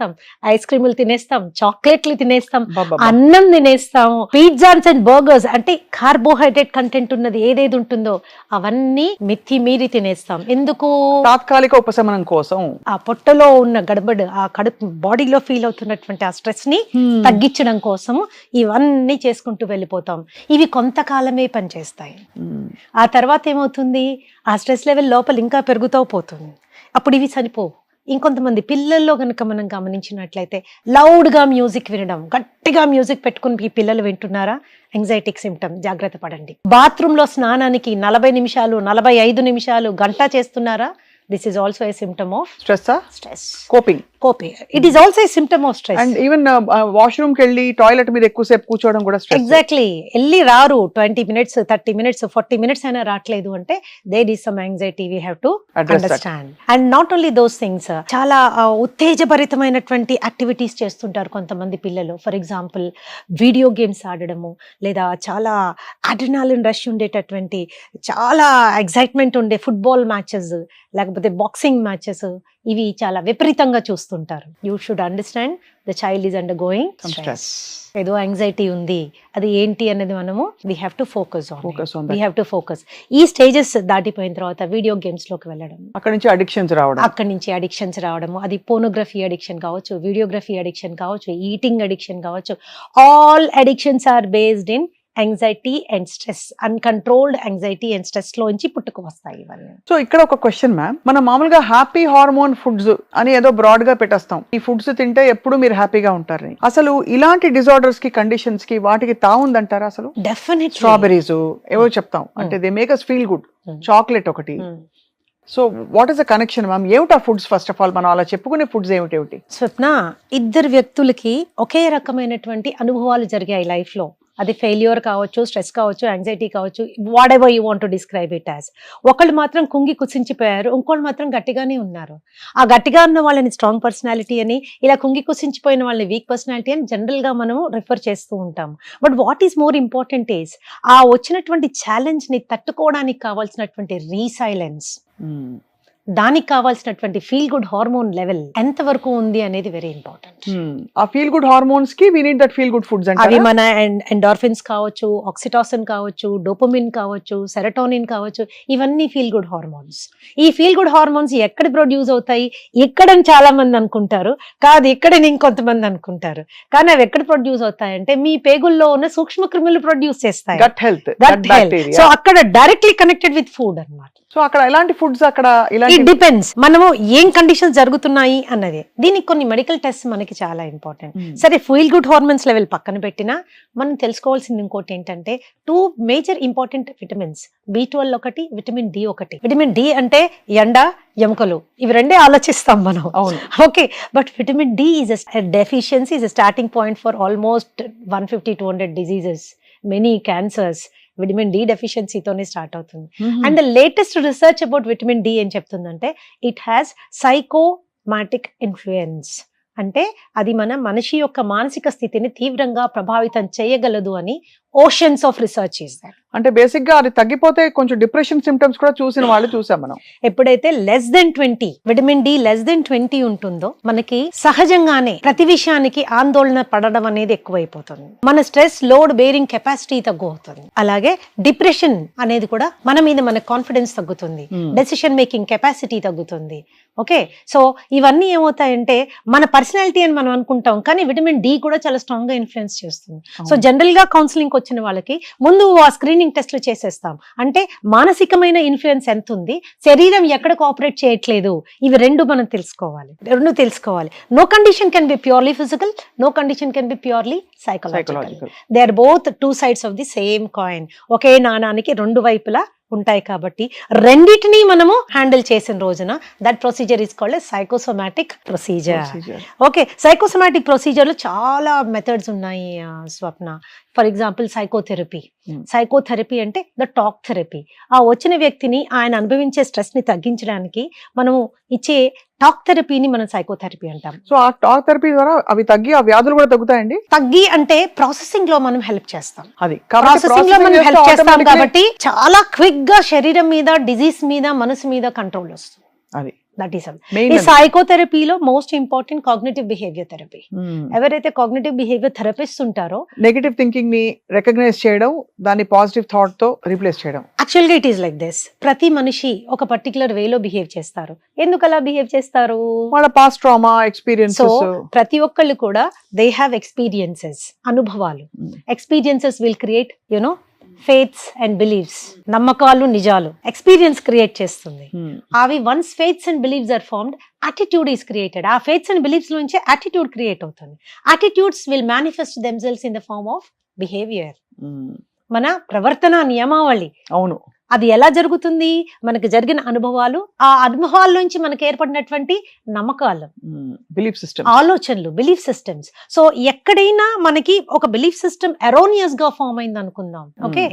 ఐస్ క్రీములు తినేస్తాం, చాక్లెట్లు తినేస్తాం, అన్నం తినేస్తాం, పిజ్జాస్ అండ్ బర్గర్స్ అంటే కార్బోహైడ్రేట్ కంటెంట్ ఉన్నది ఏదేది ఉంటుందో అవన్నీ మితి మీరి తినేస్తాం. ఎందుకు? తాత్కాలిక ఉపశమనం కోసం. ఆ పొట్టలో ఉన్న గడబడి, ఆ కడుపు బాడీలో ఫీల్ అవుతున్నటువంటి ఆ స్ట్రెస్ ని తగ్గించడం కోసం ఇవన్నీ చేసుకుంటూ వెళ్ళిపోతాం. ఇవి కొంతకాలమే పనిచేస్తాయి. ఆ తర్వాత ఏమవుతుంది? ఆ స్ట్రెస్ లెవెల్ లోపల ఇంకా పెరుగుతూ పోతుంది. అప్పుడు ఇవి చనిపోవు. ఇంకొంతమంది పిల్లల్లో కనుక మనం గమనించినట్లయితే లౌడ్గా మ్యూజిక్ వినడం, గట్టిగా మ్యూజిక్ పెట్టుకుని ఈ పిల్లలు వింటున్నారా? యాంగ్జైటిక్ సిమ్టమ్, జాగ్రత్త పడండి. బాత్రూంలో స్నానానికి 40 నిమిషాలు 45 నిమిషాలు గంట చేస్తున్నారా? This is also a symptom of stress. Coping. It is also a symptom of stress. And even washroom కి వెళ్ళి టాయిలెట్ మీద ఎక్కువసేపు కూర్చోవడం కూడా స్ట్రెస్. ఎగ్జాక్ట్లీ. వెళ్ళి రారు 20 minutes 30 minutes 40 minutes అయినా రావట్లేదు అంటే there is some anxiety we have to understand. And not only those things, చాలా ఉత్తేజభరితమైనటువంటి యాక్టివిటీస్ చేస్తుంటారు కొంతమంది పిల్లలు. ఫర్ ఎగ్జాంపుల్ వీడియో గేమ్స్ ఆడడము, లేదా చాలా అడ్రినాలిన్ రష్ ఉండేటటువంటి, చాలా ఎగ్జైట్మెంట్ ఉండే ఫుట్బాల్ మ్యాచెస్, లేకపోతే బాక్సింగ్ మ్యాచెస్, ఇవి చాలా విపరీతంగా చూస్తుంటారు. You should understand the child is under going stress. ఏదో యాంగ్జైటీ ఉంది, అది ఏంటి అనేది మనము we have to focus on. We have to focus. ఈ స్టేజెస్ దాటిపోయిన తర్వాత వీడియో గేమ్స్ లోకి వెళ్ళడం, అక్కడి నుంచి అడిక్షన్స్ రావడము, అది పోనోగ్రఫీ అడిక్షన్ కావచ్చు, వీడియోగ్రఫీ అడిక్షన్ కావచ్చు, ఈటింగ్ అడిక్షన్ కావచ్చు. All addictions are based in anxiety and stress. Uncontrolled anxiety and stress లోంచి పుట్టుకు వస్తాయి ఇవన్నీ. సో ఇక్కడ ఒక క్వశ్చన్ మ్యామ్, మనం మామూలుగా హ్యాపీ హార్మోన్ ఫుడ్స్ అని ఏదో బ్రాడ్ గా పెట్టేస్తాం, ఈ ఫుడ్స్ తింటే ఎప్పుడు మీరు హ్యాపీగా ఉంటారని. అసలు ఇలాంటి డిజార్డర్స్ కి, కండిషన్స్ కి, వాటికి తావుందంటారా? అసలు డెఫినెట్లీ. స్ట్రాబెరీస్ ఏవో చెప్తాం, అంటే they make us feel good. Chocolate ఒకటి. So what is the connection ma'am? ఏమిటా ఫుడ్స్? ఫస్ట్ ఆఫ్ ఆల్ మనం అలా చెప్పుకునే ఫుడ్స్ ఏమిటి? స్వప్న, ఇద్దరు వ్యక్తులకి ఒకే రకమైనటువంటి అనుభవాలు జరిగాయి లైఫ్ లో. అది ఫెయిల్యూర్ కావచ్చు, స్ట్రెస్ కావచ్చు, యాంగ్జైటీ కావచ్చు, what ever you want to describe it as. ఒకళ్ళు మాత్రం కుంగి కుసించిపోయారు, ఇంకోళ్ళు మాత్రం గట్టిగానే ఉన్నారు. ఆ గట్టిగా ఉన్న వాళ్ళని స్ట్రాంగ్ పర్సనాలిటీ అని, ఇలా కుంగి కుసించిపోయిన వాళ్ళని వీక్ పర్సనాలిటీ అని జనరల్ గా మనము రిఫర్ చేస్తూ ఉంటాం. But what is more important is ఆ వచ్చినటువంటి ఛాలెంజ్ ని తట్టుకోవడానికి కావాల్సినటువంటి రీసైలెన్స్, దానికి కావాల్సినటువంటి ఫీల్ గుడ్ హార్మోన్ లెవెల్ ఎంత వరకు ఉంది అనేది వెరీ ఇంపార్టెంట్. ఆ ఫీల్ గుడ్ హార్మోన్స్ కి we need that feel good foods. అవి మన ఎండార్ఫిన్స్ కావచ్చు, ఆక్సిటాసిన్ కావచ్చు, డోపమిన్ కావచ్చు, సెరటోనిన్ కావచ్చు, ఇవన్నీ ఫీల్ గుడ్ హార్మోన్స్. ఈ ఫీల్ గుడ్ హార్మోన్స్ ఎక్కడ ప్రొడ్యూస్ అవుతాయి? ఇక్కడని చాలా మంది అనుకుంటారు, కాదు ఇక్కడని ఇంకొంతమంది అనుకుంటారు. కానీ అవి ఎక్కడ ప్రొడ్యూస్ అవుతాయంటే మీ పేగుల్లో ఉన్న సూక్ష్మ క్రిములు ప్రొడ్యూస్ చేస్తాయి. Gut health. సో అక్కడ డైరెక్ట్లీ కనెక్టెడ్ విత్ ఫుడ్ అన్నమాట. సో అక్కడ ఎలాంటి ఫుడ్స్, అక్కడ ఇట్ డిపెండ్స్ మనము ఏం కండిషన్స్ జరుగుతున్నాయి అన్నది. దీనికి కొన్ని మెడికల్ టెస్ట్ మనకి చాలా ఇంపార్టెంట్. సరే, ఫీల్ గుడ్ హార్మోన్స్ లెవెల్ పక్కన పెట్టినా మనం తెలుసుకోవాల్సింది ఇంకోటి ఏంటంటే 2 మేజర్ ఇంపార్టెంట్ విటమిన్స్, B12 ఒకటి, విటమిన్ డి ఒకటి. విటమిన్ డి అంటే ఎండ, ఎముకలు, ఇవి రెండే ఆలోచిస్తాం మనం. Okay, but vitamin D is deficiency is starting point for almost 150-200 diseases, many cancers. Vitamin D డెఫిషియన్సీతోనే స్టార్ట్ అవుతుంది. And the latest research about vitamin D ఏం చెప్తుందంటే ఇట్ హ్యాస్ సైకోమాటిక్ ఇన్ఫ్లుయెన్స్. అంటే అది మన మనిషి యొక్క మానసిక స్థితిని తీవ్రంగా ప్రభావితం చేయగలదు అని oceans of research is that. అంటే బేసిక్ గా అది తగ్గిపోతే కొంచెం డిప్రెషన్ సిమ్టమ్స్ కూడా చూసిన వాళ్ళు చూసాం మనం. ఎప్పుడైతే less than 20 vitamin D less than 20 ఉంటుందో మనకి సహజంగానే ప్రతి విషయానికి ఆందోళన పడడం అనేది ఎక్కువైపోతుంది. మన స్ట్రెస్ లోడ్ బేరింగ్ కెపాసిటీ తగ్గుతుంది. అలాగే డిప్రెషన్ అనేది కూడా మన మీద మన కాన్ఫిడెన్స్ తగ్గుతుంది, డెసిషన్ మేకింగ్ కెపాసిటీ తగ్గుతుంది. ఓకే, సో ఇవన్నీ ఏమవుతాయంటే మన పర్సనాలిటీ అని మనం అనుకుంటాం, కానీ విటమిన్ డి కూడా చాలా స్ట్రాంగ్ గా ఇన్ఫ్లుయెన్స్ చేస్తుంది. సో జనరల్ గా కౌన్సిలింగ్ వచ్చిన వాళ్ళకి ముందు ఆ స్క్రీనింగ్ టెస్ట్లు చేసేస్తాం. అంటే మానసికమైన ఇన్ఫ్లుయెన్స్ ఎంత ఉంది, శరీరం ఎక్కడ కోఆపరేట్ చేయట్లేదు, ఇవి రెండు తెలుసుకోవాలి. No condition can be purely physical, no condition can be purely psychological. They are both 2 sides of the same coin. ఒకే నాణానికి 2 వైపులా ఉంటాయి కాబట్టి రెండిటిని మనము హ్యాండిల్ చేసిన రోజున that procedure is called psychosomatic procedure. Okay, psychosomatic procedure లో చాలా మెథడ్స్ ఉన్నాయి Swapna. For example psychotherapy. Psychotherapy అంటే ద టాక్ థెరపీ. ఆ వచ్చిన వ్యక్తిని ఆయన అనుభవించే స్ట్రెస్ ని తగ్గించడానికి మనము ఇచ్చే టాక్ థెరపీని మనం సైకోథెరపీ అంటాం. సో ఆ టాక్ థెరపీ ద్వారా అవి తగ్గి ఆ వ్యాధులు కూడా తగ్గుతాయండి. తగ్గి అంటే ప్రాసెసింగ్ లో మనం హెల్ప్ చేస్తాం. అది ప్రాసెసింగ్ లో మనం హెల్ప్ చేస్తాం కాబట్టి చాలా క్విక్ గా శరీరం మీద, డిజీజ్ మీద, మనసు మీద కంట్రోల్ వస్తుంది. అది దట్ ఈస్ ఈ సైకోథెరపీలో most important cognitive behaviour therapy. ఎవరైతే కాగ్నిటివ్ బిహేవియర్ థెరపిస్ట్ ఉంటారో నెగటివ్ థింకింగ్ ని రికగ్నైజ్ చేయడం, దాన్ని పాజిటివ్ థాట్ తో రీప్లేస్ చేయడం. యాక్చువల్గా ఇట్ ఈస్ లైక్ దిస్. ప్రతి మనిషి ఒక పర్టికులర్ వేలో బిహేవ్ చేస్తారు. ఎందుకు అలా బిహేవ్ చేస్తారు? వాళ్ళ పాస్ట్ ట్రామా సో ఎక్స్పీరియన్సెస్. ప్రతి ఒక్కళ్ళు కూడా దే హ్యావ్ ఎక్స్పీరియన్సెస్, అనుభవాలు. Experiences will create you know faiths and beliefs. నమ్మకాలు, నిజాలు ఎక్స్పీరియన్స్ క్రియేట్ చేస్తుంది. అవి once faiths and beliefs are formed, attitude is created. ఆ ఫేత్స్ అండ్ బిలీవ్స్ నుంచి యాటిట్యూడ్ క్రియేట్ అవుతుంది. Attitudes will manifest themselves in the form of behaviour. మన ప్రవర్తన నియమావళి. అవును. అది ఎలా జరుగుతుంది? మనకు జరిగిన అనుభవాలు, ఆ అనుభవాల నుంచి మనకు ఏర్పడినటువంటి నమ్మకాలు, బిలీఫ్ సిస్టమ్, ఆలోచనలు, బిలీఫ్ సిస్టమ్స్. సో ఎక్కడైనా మనకి ఒక బిలీఫ్ సిస్టమ్ ఎరోనియస్ గా ఫామ్ అయింది అనుకుందాం. ఓకే,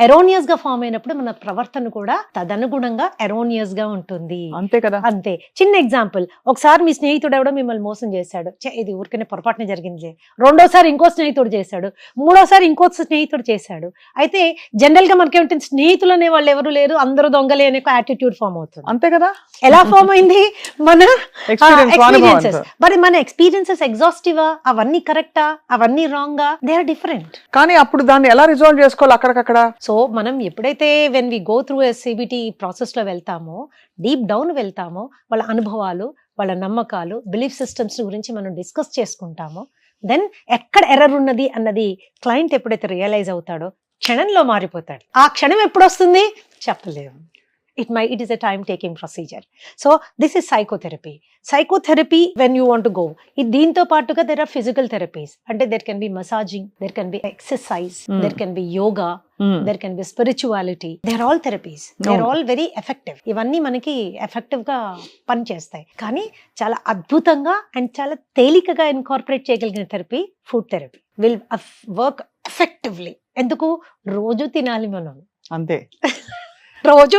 ఎరోనియస్ గా ఫామ్ అయినప్పుడు మన ప్రవర్తన కూడా తదనుగుణంగా ఎరోనియస్ గా ఉంటుంది. అంతే కదా. అంతే. చిన్న ఎగ్జాంపుల్, ఒకసారి మీ స్నేహితుడు ఎవడో మిమ్మల్ని మోసం చేశాడు. ఇది ఊరికనే పొరపాటునే జరిగింది. రెండోసారి ఇంకో స్నేహితుడు చేశాడు. మూడోసారి ఇంకో స్నేహితుడు చేశాడు. అయితే జనరల్ గా మనకేమిటి, స్నేహితులు అనే వాళ్ళు ఎవరు లేరు, అందరూ దొంగలే అనే యాటిట్యూడ్ ఫామ్ అవుతుంది. అంతే కదా. ఎలా ఫామ్ అయింది? మన ఎక్స్పీరియన్సెస్. మరి మన ఎక్స్పీరియన్సెస్ ఎగ్జాస్టివా? అవన్నీ కరెక్టా? అవన్నీ రాంగా? They are different. కానీ అప్పుడు దాన్ని ఎలా రిజాల్వ్ చేసుకోవాలి అక్కడికక్కడ? సో మనం ఎప్పుడైతే when we go through CBT process లో వెళ్తామో, డీప్ డౌన్ వెళ్తామో, వాళ్ళ అనుభవాలు, వాళ్ళ నమ్మకాలు, బిలీఫ్ సిస్టమ్స్ గురించి మనం డిస్కస్ చేసుకుంటామో, దెన్ ఎక్కడ ఎర్రర్ ఉన్నది అన్నది క్లయింట్ ఎప్పుడైతే రియలైజ్ అవుతాడో క్షణంలో మారిపోతాడు. ఆ క్షణం ఎప్పుడు వస్తుంది చెప్పలేము. it is a time taking procedure. So this is psychotherapy. Psychotherapy when you want to go, దీంతో పాటుగా there are physical therapies. అంటే there can be massaging, there can be exercise, there can be yoga, there can be spirituality. They are all therapies. They are all very effective. ఇవన్నీ మనకి ఎఫెక్టివ్ గా పనిచేస్తాయి. కానీ చాలా అద్భుతంగా అండ్ చాలా తేలికగా ఇన్కార్పొరేట్ చేయగలిగిన therapy food therapy will work effectively. ఎందుకు? రోజు తినాలి మనం. అంతే. రోజు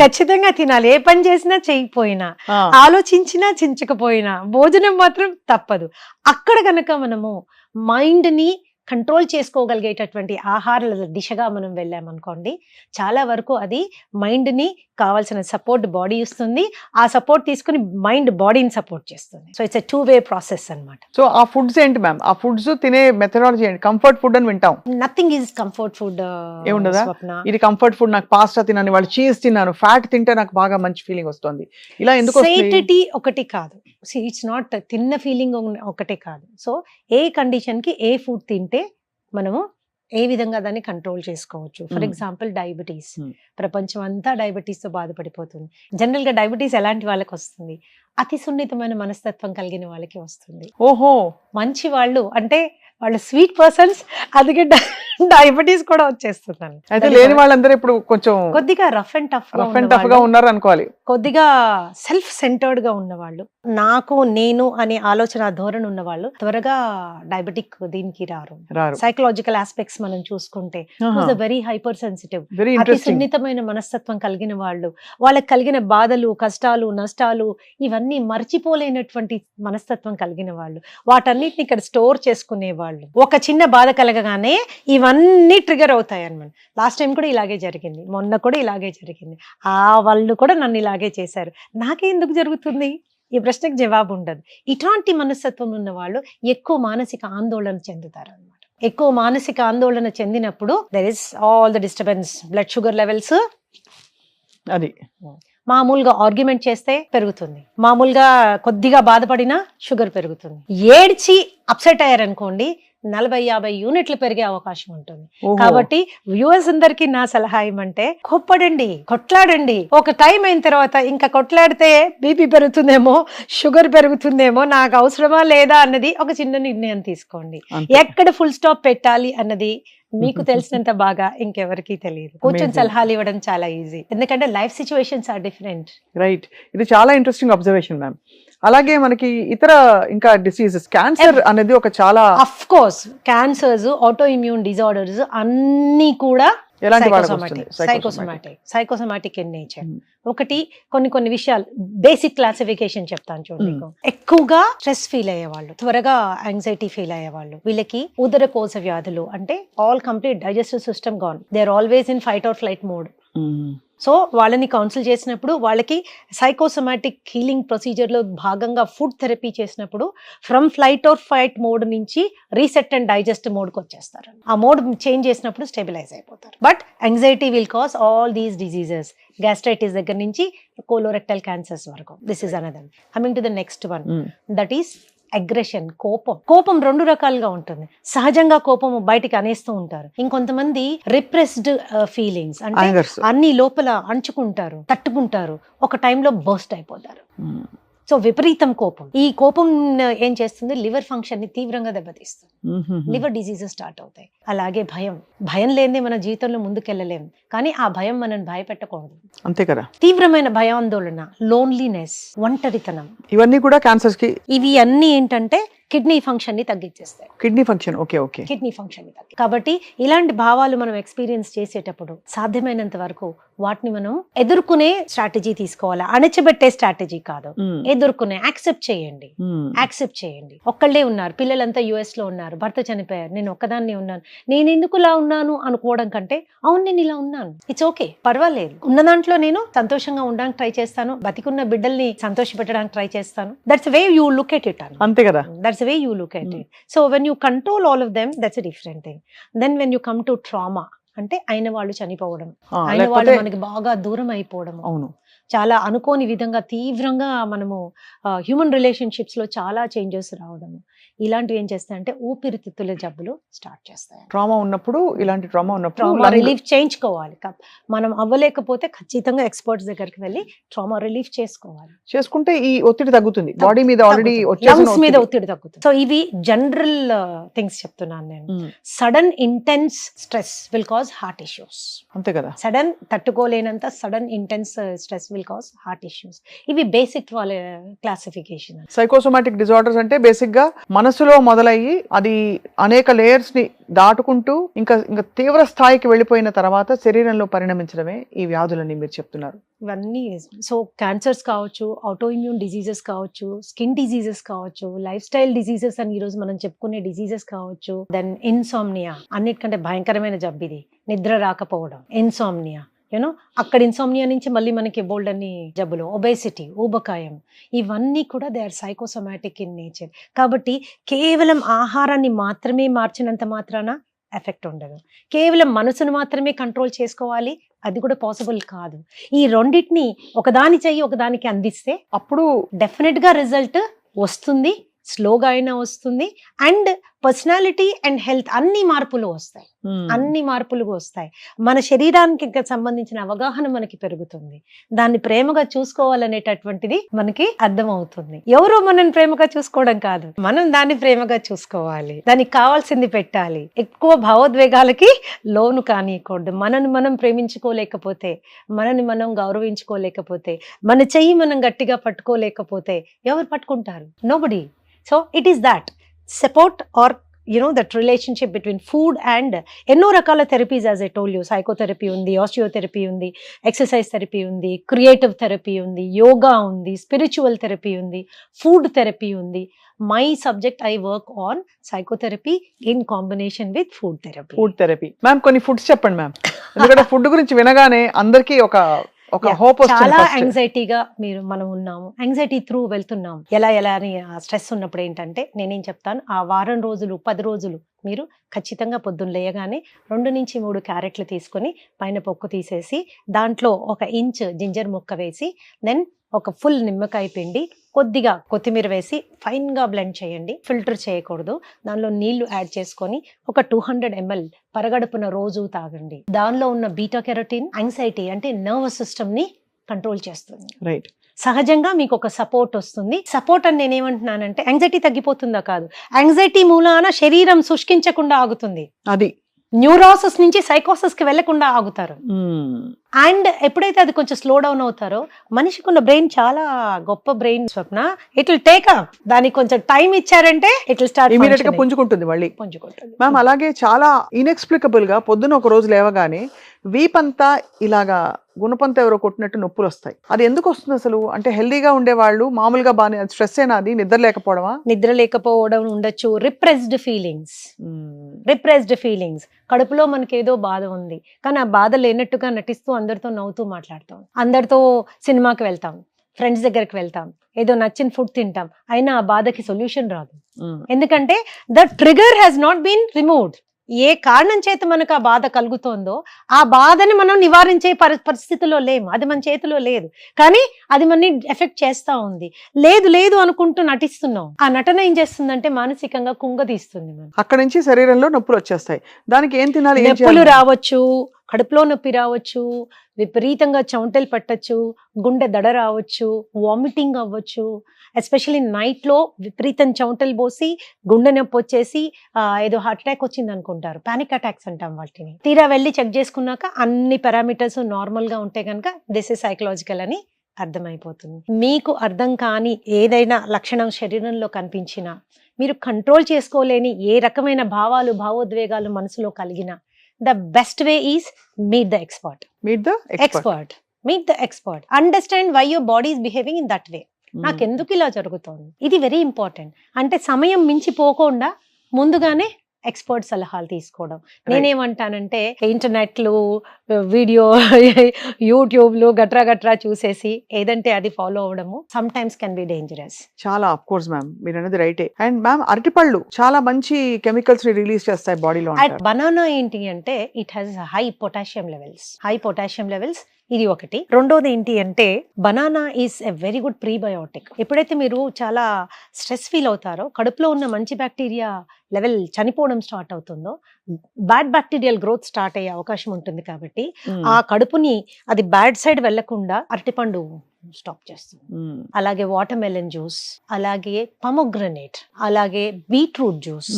ఖచ్చితంగా తినాలి. ఏ పని చేసినా చేయకపోయినా, ఆలోచించినా చించకపోయినా, భోజనం మాత్రం తప్పదు. అక్కడ గనక మనము మైండ్ ని కంట్రోల్ చేసుకోగలిగేటటువంటి ఆహారాల దిశగా మనం వెళ్ళామనుకోండి, చాలా వరకు అది మైండ్ ని కావాల్సిన సపోర్ట్ బాడీ ఇస్తుంది. ఆ సపోర్ట్ తీసుకుని మైండ్ బాడీని సపోర్ట్ చేస్తుంది. So it's a 2-way process అన్నమాట. సో ఆ ఫుడ్స్ ఏంటి మ్యామ్? ఆ ఫుడ్స్ తినే మెథడాలజీ ఏంటి? కంఫర్ట్ ఫుడ్ అని వింటాం. Nothing is comfort food. ఏముండదా? ఇది కంఫర్ట్ ఫుడ్, నాకు పాస్తా తిన్నాను, వాళ్ళు చీజ్ తిన్నాను, ఫ్యాట్ తింటే నాకు బాగా మంచి ఫీలింగ్ వస్తుంది, ఇలా ఎందుకు? సేటిటీ ఒకటి కాదు. ఇట్స్ నాట్ తిన్న ఫీలింగ్ ఒకటే కాదు. సో ఏ కండిషన్ కి ఏ ఫుడ్ తింటే మనము ఏ విధంగా దాన్ని కంట్రోల్ చేసుకోవచ్చు. For example diabetes. ప్రపంచం అంతా డయాబెటీస్ తో బాధపడిపోతుంది. జనరల్ గా డయాబెటీస్ ఎలాంటి వాళ్ళకి వస్తుంది? అతి సున్నితమైన మనస్తత్వం కలిగిన వాళ్ళకి వస్తుంది. ఓహో. మంచి వాళ్ళు అంటే వాళ్ళు స్వీట్ పర్సన్స్, అందుకే డయాబెటీస్ కూడా వచ్చేస్తున్నాను. అయితే లేని వాళ్ళందరూ ఇప్పుడు కొంచెం కొద్దిగా రఫ్ అండ్ టఫ్ గా ఉన్నారు అనుకోవాలి. కొద్దిగా సెల్ఫ్ సెంటర్డ్ గా ఉన్నవాళ్ళు, నాకు నేను అనే ఆలోచన ధోరణి ఉన్న వాళ్ళు త్వరగా డయాబెటిక్ దీనికి రారు. సైకలాజికల్ ఆస్పెక్ట్స్ మనం చూసుకుంటే వెరీ హైపర్ సెన్సిటివ్, అతి సున్నితమైన మనస్తత్వం కలిగిన వాళ్ళు, వాళ్ళకి కలిగిన బాధలు, కష్టాలు, నష్టాలు ఇవన్నీ మర్చిపోలేనటువంటి మనస్తత్వం కలిగిన వాళ్ళు, వాటన్నిటిని ఇక్కడ స్టోర్ చేసుకునే వాళ్ళు. ఒక చిన్న బాధ కలగగానే ఇవన్నీ ట్రిగర్ అవుతాయి అన్నమాట. లాస్ట్ టైం కూడా ఇలాగే జరిగింది, మొన్న కూడా ఇలాగే జరిగింది, ఆ వాళ్ళు కూడా నన్ను ఇలాగే చేశారు, నాకే ఎందుకు జరుగుతుంది? ఈ ప్రశ్నకు జవాబు ఉండదు. ఇట్లాంటి మనస్తత్వం ఉన్న వాళ్ళు ఎక్కువ మానసిక ఆందోళన చెందుతారు అన్నమాట. ఎక్కువ మానసిక ఆందోళన చెందినప్పుడు there is all the disturbance, blood sugar levels, అది మామూలుగా ఆర్గ్యుమెంట్ చేస్తే పెరుగుతుంది, మామూలుగా కొద్దిగా బాధపడినా షుగర్ పెరుగుతుంది, ఏడ్చి అప్సెట్ అయ్యారనుకోండి 40-50 యూనిట్లు పెరిగే అవకాశం ఉంటుంది. ఓహో. కాబట్టి వ్యూవర్స్ అందరికి నా సలహా ఏమంటే కొప్పడండి, కొట్లాడండి. ఒక టైం అయిన తర్వాత ఇంకా కొట్లాడితే బీపీ పెరుగుతుందేమో, షుగర్ పెరుగుతుందేమో, నాకు అవసరమా లేదా అన్నది ఒక చిన్న నిర్ణయం తీసుకోండి. అంతే. ఎక్కడ ఫుల్ స్టాప్ పెట్టాలి అన్నది మీకు తెలిసినంత బాగా ఇంకెవరికి తెలియదు. కూర్చొని Amazing. సలహాలు ఇవ్వడం చాలా ఈజీ, ఎందుకంటే life situations are different. Right, ఇది చాలా ఇంట్రెస్టింగ్ అబ్జర్వేషన్ మ్యామ్. అలాగే మనకి ఇతర ఇంకా డిసీజెస్, క్యాన్సర్ అనేది ఒక చాలా of course cancers, auto immune disorders అన్నీ కూడా ఎలాంటి వాళ్ళకి వస్తుంది? Psychosomatic in nature. ఒకటి కొన్ని విషయాలు బేసిక్ క్లాసిఫికేషన్ చెప్తాను చూడండి. ఎక్కువగా స్ట్రెస్ ఫీల్ అయ్యేవాళ్ళు, త్వరగా యాంగ్జైటీ ఫీల్ అయ్యేవాళ్ళు, వీళ్ళకి ఉదరకోశ వ్యాధులు అంటే all complete digestive system gone, they are always in fight or flight mode. So వాళ్ళని కౌన్సిల్ చేసినప్పుడు వాళ్ళకి సైకోసోమాటిక్ హీలింగ్ ప్రొసీజర్లో భాగంగా ఫుడ్ థెరపీ చేసినప్పుడు from flight or fight mode నుంచి రీసెట్ అండ్ డైజెస్ట్ మోడ్కి వచ్చేస్తారు. ఆ మోడ్ చేంజ్ చేసినప్పుడు స్టెబిలైజ్ అయిపోతారు. But anxiety will cause all these diseases, gastritis దగ్గర నుంచి కోలోరెక్టల్ క్యాన్సర్స్ వరకు. This is another. Coming to the next one, that is aggression. కోపం 2 రకాలుగా ఉంటుంది. సహజంగా కోపం బయటికి అనేస్తూ ఉంటారు. ఇంకొంతమంది రిప్రెస్డ్ ఫీలింగ్స్ అంటే Angers. అన్ని లోపల అంచుకుంటారు, తట్టుకుంటారు, ఒక టైంలో బర్స్ట్ అయిపోతారు. సో విపరీతం కోపం. ఈ కోపం ఏం చేస్తుంది, లివర్ ఫంక్షన్ ని తీవ్రంగా దెబ్బతీస్తుంది. లివర్ డిసీజెస్ స్టార్ట్ అవుతాయి. అలాగే భయం లేనిదే మన జీవితంలో ముందుకెళ్ళలేం. కానీ ఆ భయం మనం భయపెట్టకూడదు. అంతే కదా. తీవ్రమైన భయాందోళన, లోన్లీనెస్, ఒంటరితనం, ఇవన్నీ కూడా క్యాన్సర్స్ కి. ఇవి అన్ని ఏంటంటే కిడ్నీ ఫంక్షన్ ని తగ్గించేస్తాయి. Kidney function, okay. Kidney function ని తగ్గి. కాబట్టి ఇలాంటి భావాలు మనం ఎక్స్పీరియన్స్ చేసేటప్పుడు సాధ్యమైనంత వరకు వాటిని మనం ఎదుర్కొనే స్ట్రాటజీ తీసుకోవాలి. అణచిపెట్టే స్ట్రాటజీ కాదు, ఎదుర్కొనే. యాక్సెప్ట్ చేయండి. ఒక్కళ్ళే ఉన్నారు, పిల్లలంతా US లో ఉన్నారు, భర్త చనిపోయారు, నేను ఒక్కదాన్ని ఉన్నాను, నేను ఎందుకు ఇలా ఉన్నాను అనుకోవడం కంటే అవును నేను ఇలా ఉన్నాను, ఇట్స్ ఓకే, పర్వాలేదు, ఉన్న దాంట్లో నేను సంతోషంగా ఉండడానికి ట్రై చేస్తాను, బతికున్న బిడ్డల్ని సంతోష పెట్టడానికి ట్రై చేస్తాను. That's way you look at it. అంతే కదా. That's the way you look at it. So when you control all of them, that's a different thing. Then when you come to trauma, అంటే అయిన వాళ్ళు చనిపోవడం, అయిన వాళ్ళు మనకి బాగా దూరం అయిపోవడం, అవును, చాలా అనుకోని విధంగా తీవ్రంగా మనము హ్యూమన్ రిలేషన్షిప్స్ లో చాలా చేంజెస్ రావడం, ఇలాంటివి ఏం చేస్తాయంటే ఊపిరితిత్తుల జబ్బులు స్టార్ట్ చేస్తాయి. ఇలాంటి ట్రామా ఉన్నప్పుడు ట్రామా రిలీఫ్ చేయించుకోవాలి. మనం అవ్వలేకపోతే ఖచ్చితంగా ఎక్స్పర్ట్స్ దగ్గరికి వెళ్ళి ట్రామా రిలీఫ్ చేసుకుంటే ఈ ఒత్తిడి తగ్గుతుంది, బాడీ మీద ఆల్రెడీ లంగ్స్ మీద ఒత్తిడి తగ్గుతుంది. సో ఇవి జనరల్ థింగ్స్ చెప్తున్నాను నేను. Sudden intense stress will cause heart issues. అంతే కదా. సడన్ తట్టుకోలేనంత sudden intense stress will cause heart issues. ఇవి బేసిక్ వాళ్ళ క్లాసిఫికేషన్. సైకోసోమాటిక్ డిజార్డర్స్ అంటే బేసిక్ గా మనసులో మొదలయ్యి అది అనేక లేయర్స్ ని దాటుకుంటూ ఇంకా తీవ్ర స్థాయికి వెళ్ళిపోయిన తర్వాత శరీరంలో పరిణమించడమే ఈ వ్యాధులని మీరు చెప్తున్నారు. ఇవన్నీ సో క్యాన్సర్స్ కావచ్చు, ఆటో ఇమ్యూన్ డిజీజెస్ కావచ్చు, స్కిన్ డిజీజెస్ కావచ్చు, లైఫ్ స్టైల్ డిజీజెస్ అని ఈరోజు మనం చెప్పుకునే డిజీజెస్ కావచ్చు. దెన్ ఇన్సామ్నియా, అన్నిటికంటే భయంకరమైన జబ్బు ఇది, నిద్ర రాకపోవడం, ఇన్సామ్నియా. అక్కడ ఇన్సోమ్నియా నుంచి మళ్ళీ మనకి బోల్డ్ అన్ని జబ్బులు, ఒబేసిటీ, ఊబకాయం, ఇవన్నీ కూడా they are psychosomatic in nature. కాబట్టి కేవలం ఆహారాన్ని మాత్రమే మార్చినంత మాత్రాన ఎఫెక్ట్ ఉండదు. కేవలం మనసును మాత్రమే కంట్రోల్ చేసుకోవాలి, అది కూడా పాసిబుల్ కాదు. ఈ రెండింటిని ఒకదాని చెయ్యి ఒకదానికి అందిస్తే అప్పుడు డెఫినెట్ గా రిజల్ట్ వస్తుంది, స్లోగా అయినా వస్తుంది. అండ్ పర్సనాలిటీ అండ్ హెల్త్ అన్ని మార్పులు వస్తాయి. మన శరీరానికి సంబంధించిన అవగాహన మనకి పెరుగుతుంది. దాన్ని ప్రేమగా చూసుకోవాలనేటటువంటిది మనకి అర్థం అవుతుంది. ఎవరో మనం ప్రేమగా చూసుకోవడం కాదు, మనం దాన్ని ప్రేమగా చూసుకోవాలి, దానికి కావాల్సింది పెట్టాలి. ఎక్కువ భావోద్వేగాలకి లోను కానియకూడదు. మనని మనం ప్రేమించుకోలేకపోతే, మనని మనం గౌరవించుకోలేకపోతే, మన చెయ్యి మనం గట్టిగా పట్టుకోలేకపోతే ఎవరు పట్టుకుంటారు? Nobody. So it is that support or that relationship between food and ఎన్నో రకాల therapies, as I told you, psychotherapy ఉంది, ఆస్టియోథెరపీ ఉంది, ఎక్సర్సైజ్ థెరపీ ఉంది, క్రియేటివ్ థెరపీ ఉంది, యోగా ఉంది, స్పిరిచువల్ థెరపీ ఉంది, ఫుడ్ థెరపీ ఉంది. My subject, I work on psychotherapy in combination with food therapy. Ma'am కొన్ని ఫుడ్స్ చెప్పండి మ్యామ్, ఎందుకంటే ఫుడ్ గురించి వినగానే అందరికీ ఒక హోప్ వస్తుంది. చాలా యాంగ్జైటీగా మనం ఉన్నాము, యాంగ్జైటీ త్రూ వెళ్తున్నాము. ఎలా అని స్ట్రెస్ ఉన్నప్పుడు ఏంటంటే నేనేం చెప్తాను, ఆ వారం రోజులు 10 రోజులు మీరు ఖచ్చితంగా పొద్దున్న లేయగానే 2 నుంచి 3 క్యారెట్లు తీసుకొని పైన పొక్కు తీసేసి దాంట్లో 1 ఇంచ్ జింజర్ ముక్క వేసి, దెన్ ఒక ఫుల్ నిమ్మకాయ పిండి, కొద్దిగా కొత్తిమీర వేసి ఫైన్ గా బ్లెండ్ చేయండి. ఫిల్టర్ చేయకూడదు. దానిలో నీళ్లు యాడ్ చేసుకొని ఒక 200 ml పరగడుపున రోజు తాగండి. దానిలో ఉన్న బీటా కెరోటిన్ యాంగ్జైటీ అంటే నర్వస్ సిస్టమ్ ని కంట్రోల్ చేస్తుంది. రైట్. సహజంగా మీకు ఒక సపోర్ట్ వస్తుంది. సపోర్ట్ అని నేనేమంటున్నానంటే యాంగ్జైటీ తగ్గిపోతుందా కాదు, యాంగ్జైటీ మూలాన శరీరం శుష్కించకుండా ఆగుతుంది. అది న్యూరోసిస్ నుంచి సైకోసిస్ కి వెళ్లకుండా ఆగుతారు. అండ్ ఎప్పుడైతే అది కొంచెం స్లో డౌన్ అవుతారో, మనిషికి ఉన్న బ్రెయిన్ చాలా గొప్ప brain Swapna. It will take up. దానికి కొంచెం టైం ఇచ్చారంటే ఇట్ విల్ స్టార్ట్ ఇమీడియట్ గా పుంజుకుంటుంది మళ్ళీ. మ్యామ్ అలాగే చాలా ఇన్ఎక్స్ప్లికబుల్ గా పొద్దున ఒక రోజు లేవగానే వీపంతా ఇలాగా గుణపంతా ఎవరో కొట్టినట్టు నొప్పులు వస్తాయి. అది ఎందుకు వస్తుంది అసలు? అంటే హెల్దీగా ఉండేవాళ్ళు మామూలుగా బాగానే, స్ట్రెస్ అయినా అది నిద్ర లేకపోవడమా? నిద్ర లేకపోవడం ఉండొచ్చు. Repressed feelings. కడుపులో మనకి ఏదో బాధ ఉంది, కానీ ఆ బాధ లేనట్టుగా నటిస్తూ అందరితో నవ్వుతూ మాట్లాడతాం, అందరితో సినిమాకి వెళ్తాం, ఫ్రెండ్స్ దగ్గరికి వెళ్తాం, ఏదో నచ్చిన ఫుడ్ తింటాం, అయినా ఆ బాధకి సొల్యూషన్ రాదు. ఎందుకంటే the trigger has not been removed. ఏ కారణం చేత మనకు ఆ బాధ కలుగుతోందో ఆ బాధని మనం నివారించే పరిస్థితిలో లేము. అది మన చేతిలో లేదు, కానీ అది మనని ఎఫెక్ట్ చేస్తా ఉంది. లేదు అనుకుంటూ నటిస్తున్నాం. ఆ నటన ఏం చేస్తుందంటే మానసికంగా కుంగదీస్తుంది. అక్కడి నుంచి శరీరంలో నొప్పులు వచ్చేస్తాయి. దానికి ఏం తినాలి? నొప్పులు రావచ్చు, కడుపులో నొప్పి రావచ్చు, విపరీతంగా చెమటలు పట్టచ్చు, గుండె దడ రావచ్చు, వామిటింగ్ అవ్వచ్చు. ఎస్పెషల్లీ నైట్ లో విపరీతం చెమటలు పోసి గుండె నొప్పి వచ్చేసి ఏదో హార్ట్ అటాక్ వచ్చింది అనుకుంటారు. పానిక్ అటాక్స్ అంటాం వాటిని. తీరా వెళ్ళి చెక్ చేసుకున్నాక అన్ని పారామీటర్స్ నార్మల్ గా ఉంటే కనుక దిస్ ఇస్ సైకలాజికల్ అని అర్థమైపోతుంది. మీకు అర్థం కాని ఏదైనా లక్షణం శరీరంలో కనిపించినా, మీరు కంట్రోల్ చేసుకోలేని ఏ రకమైన భావాలు భావోద్వేగాలు మనసులో కలిగినా, the best way is meet the expert. Meet the expert. Understand why your body is behaving in that way. నాకు ఎందుకు ఇలా జరుగుతోంది, ఇది వెరీ ఇంపార్టెంట్. అంటే సమయం మించిపోకుండా ముందుగానే ఎక్స్పర్ట్ సలహాలు తీసుకోవడం. నేనేమంటానంటే ఇంటర్నెట్లు, వీడియో, యూట్యూబ్లు గట్రా చూసేసి ఏదంటే అది ఫాలో అవడము sometimes can be dangerous. చాలా ఆఫ్ కోర్స్ మ్యామ్, మీరు అనేది రైటే. అండ్ మ్యామ్ అరటిపళ్ళు చాలా మంచి కెమికల్స్ ని రిలీజ్ చేస్తాయి బాడీలో. బనానా ఏంటి అంటే it has high potassium levels. ఇది ఒకటి. రెండోది ఏంటి అంటే banana is a very good prebiotic. ఎప్పుడైతే మీరు చాలా స్ట్రెస్ ఫీల్ అవుతారో, కడుపులో ఉన్న మంచి బ్యాక్టీరియా లెవెల్ చనిపోవడం స్టార్ట్ అవుతుందో, బ్యాడ్ బ్యాక్టీరియల్ గ్రోత్ స్టార్ట్ అయ్యే అవకాశం ఉంటుంది. కాబట్టి ఆ కడుపుని అది బ్యాడ్ సైడ్ వెళ్లకుండా అరటిపండు స్టాప్ చేస్తుంది. అలాగే వాటర్ మెలన్ జ్యూస్, అలాగే పొమోగ్రనేట్, అలాగే బీట్రూట్ జ్యూస్,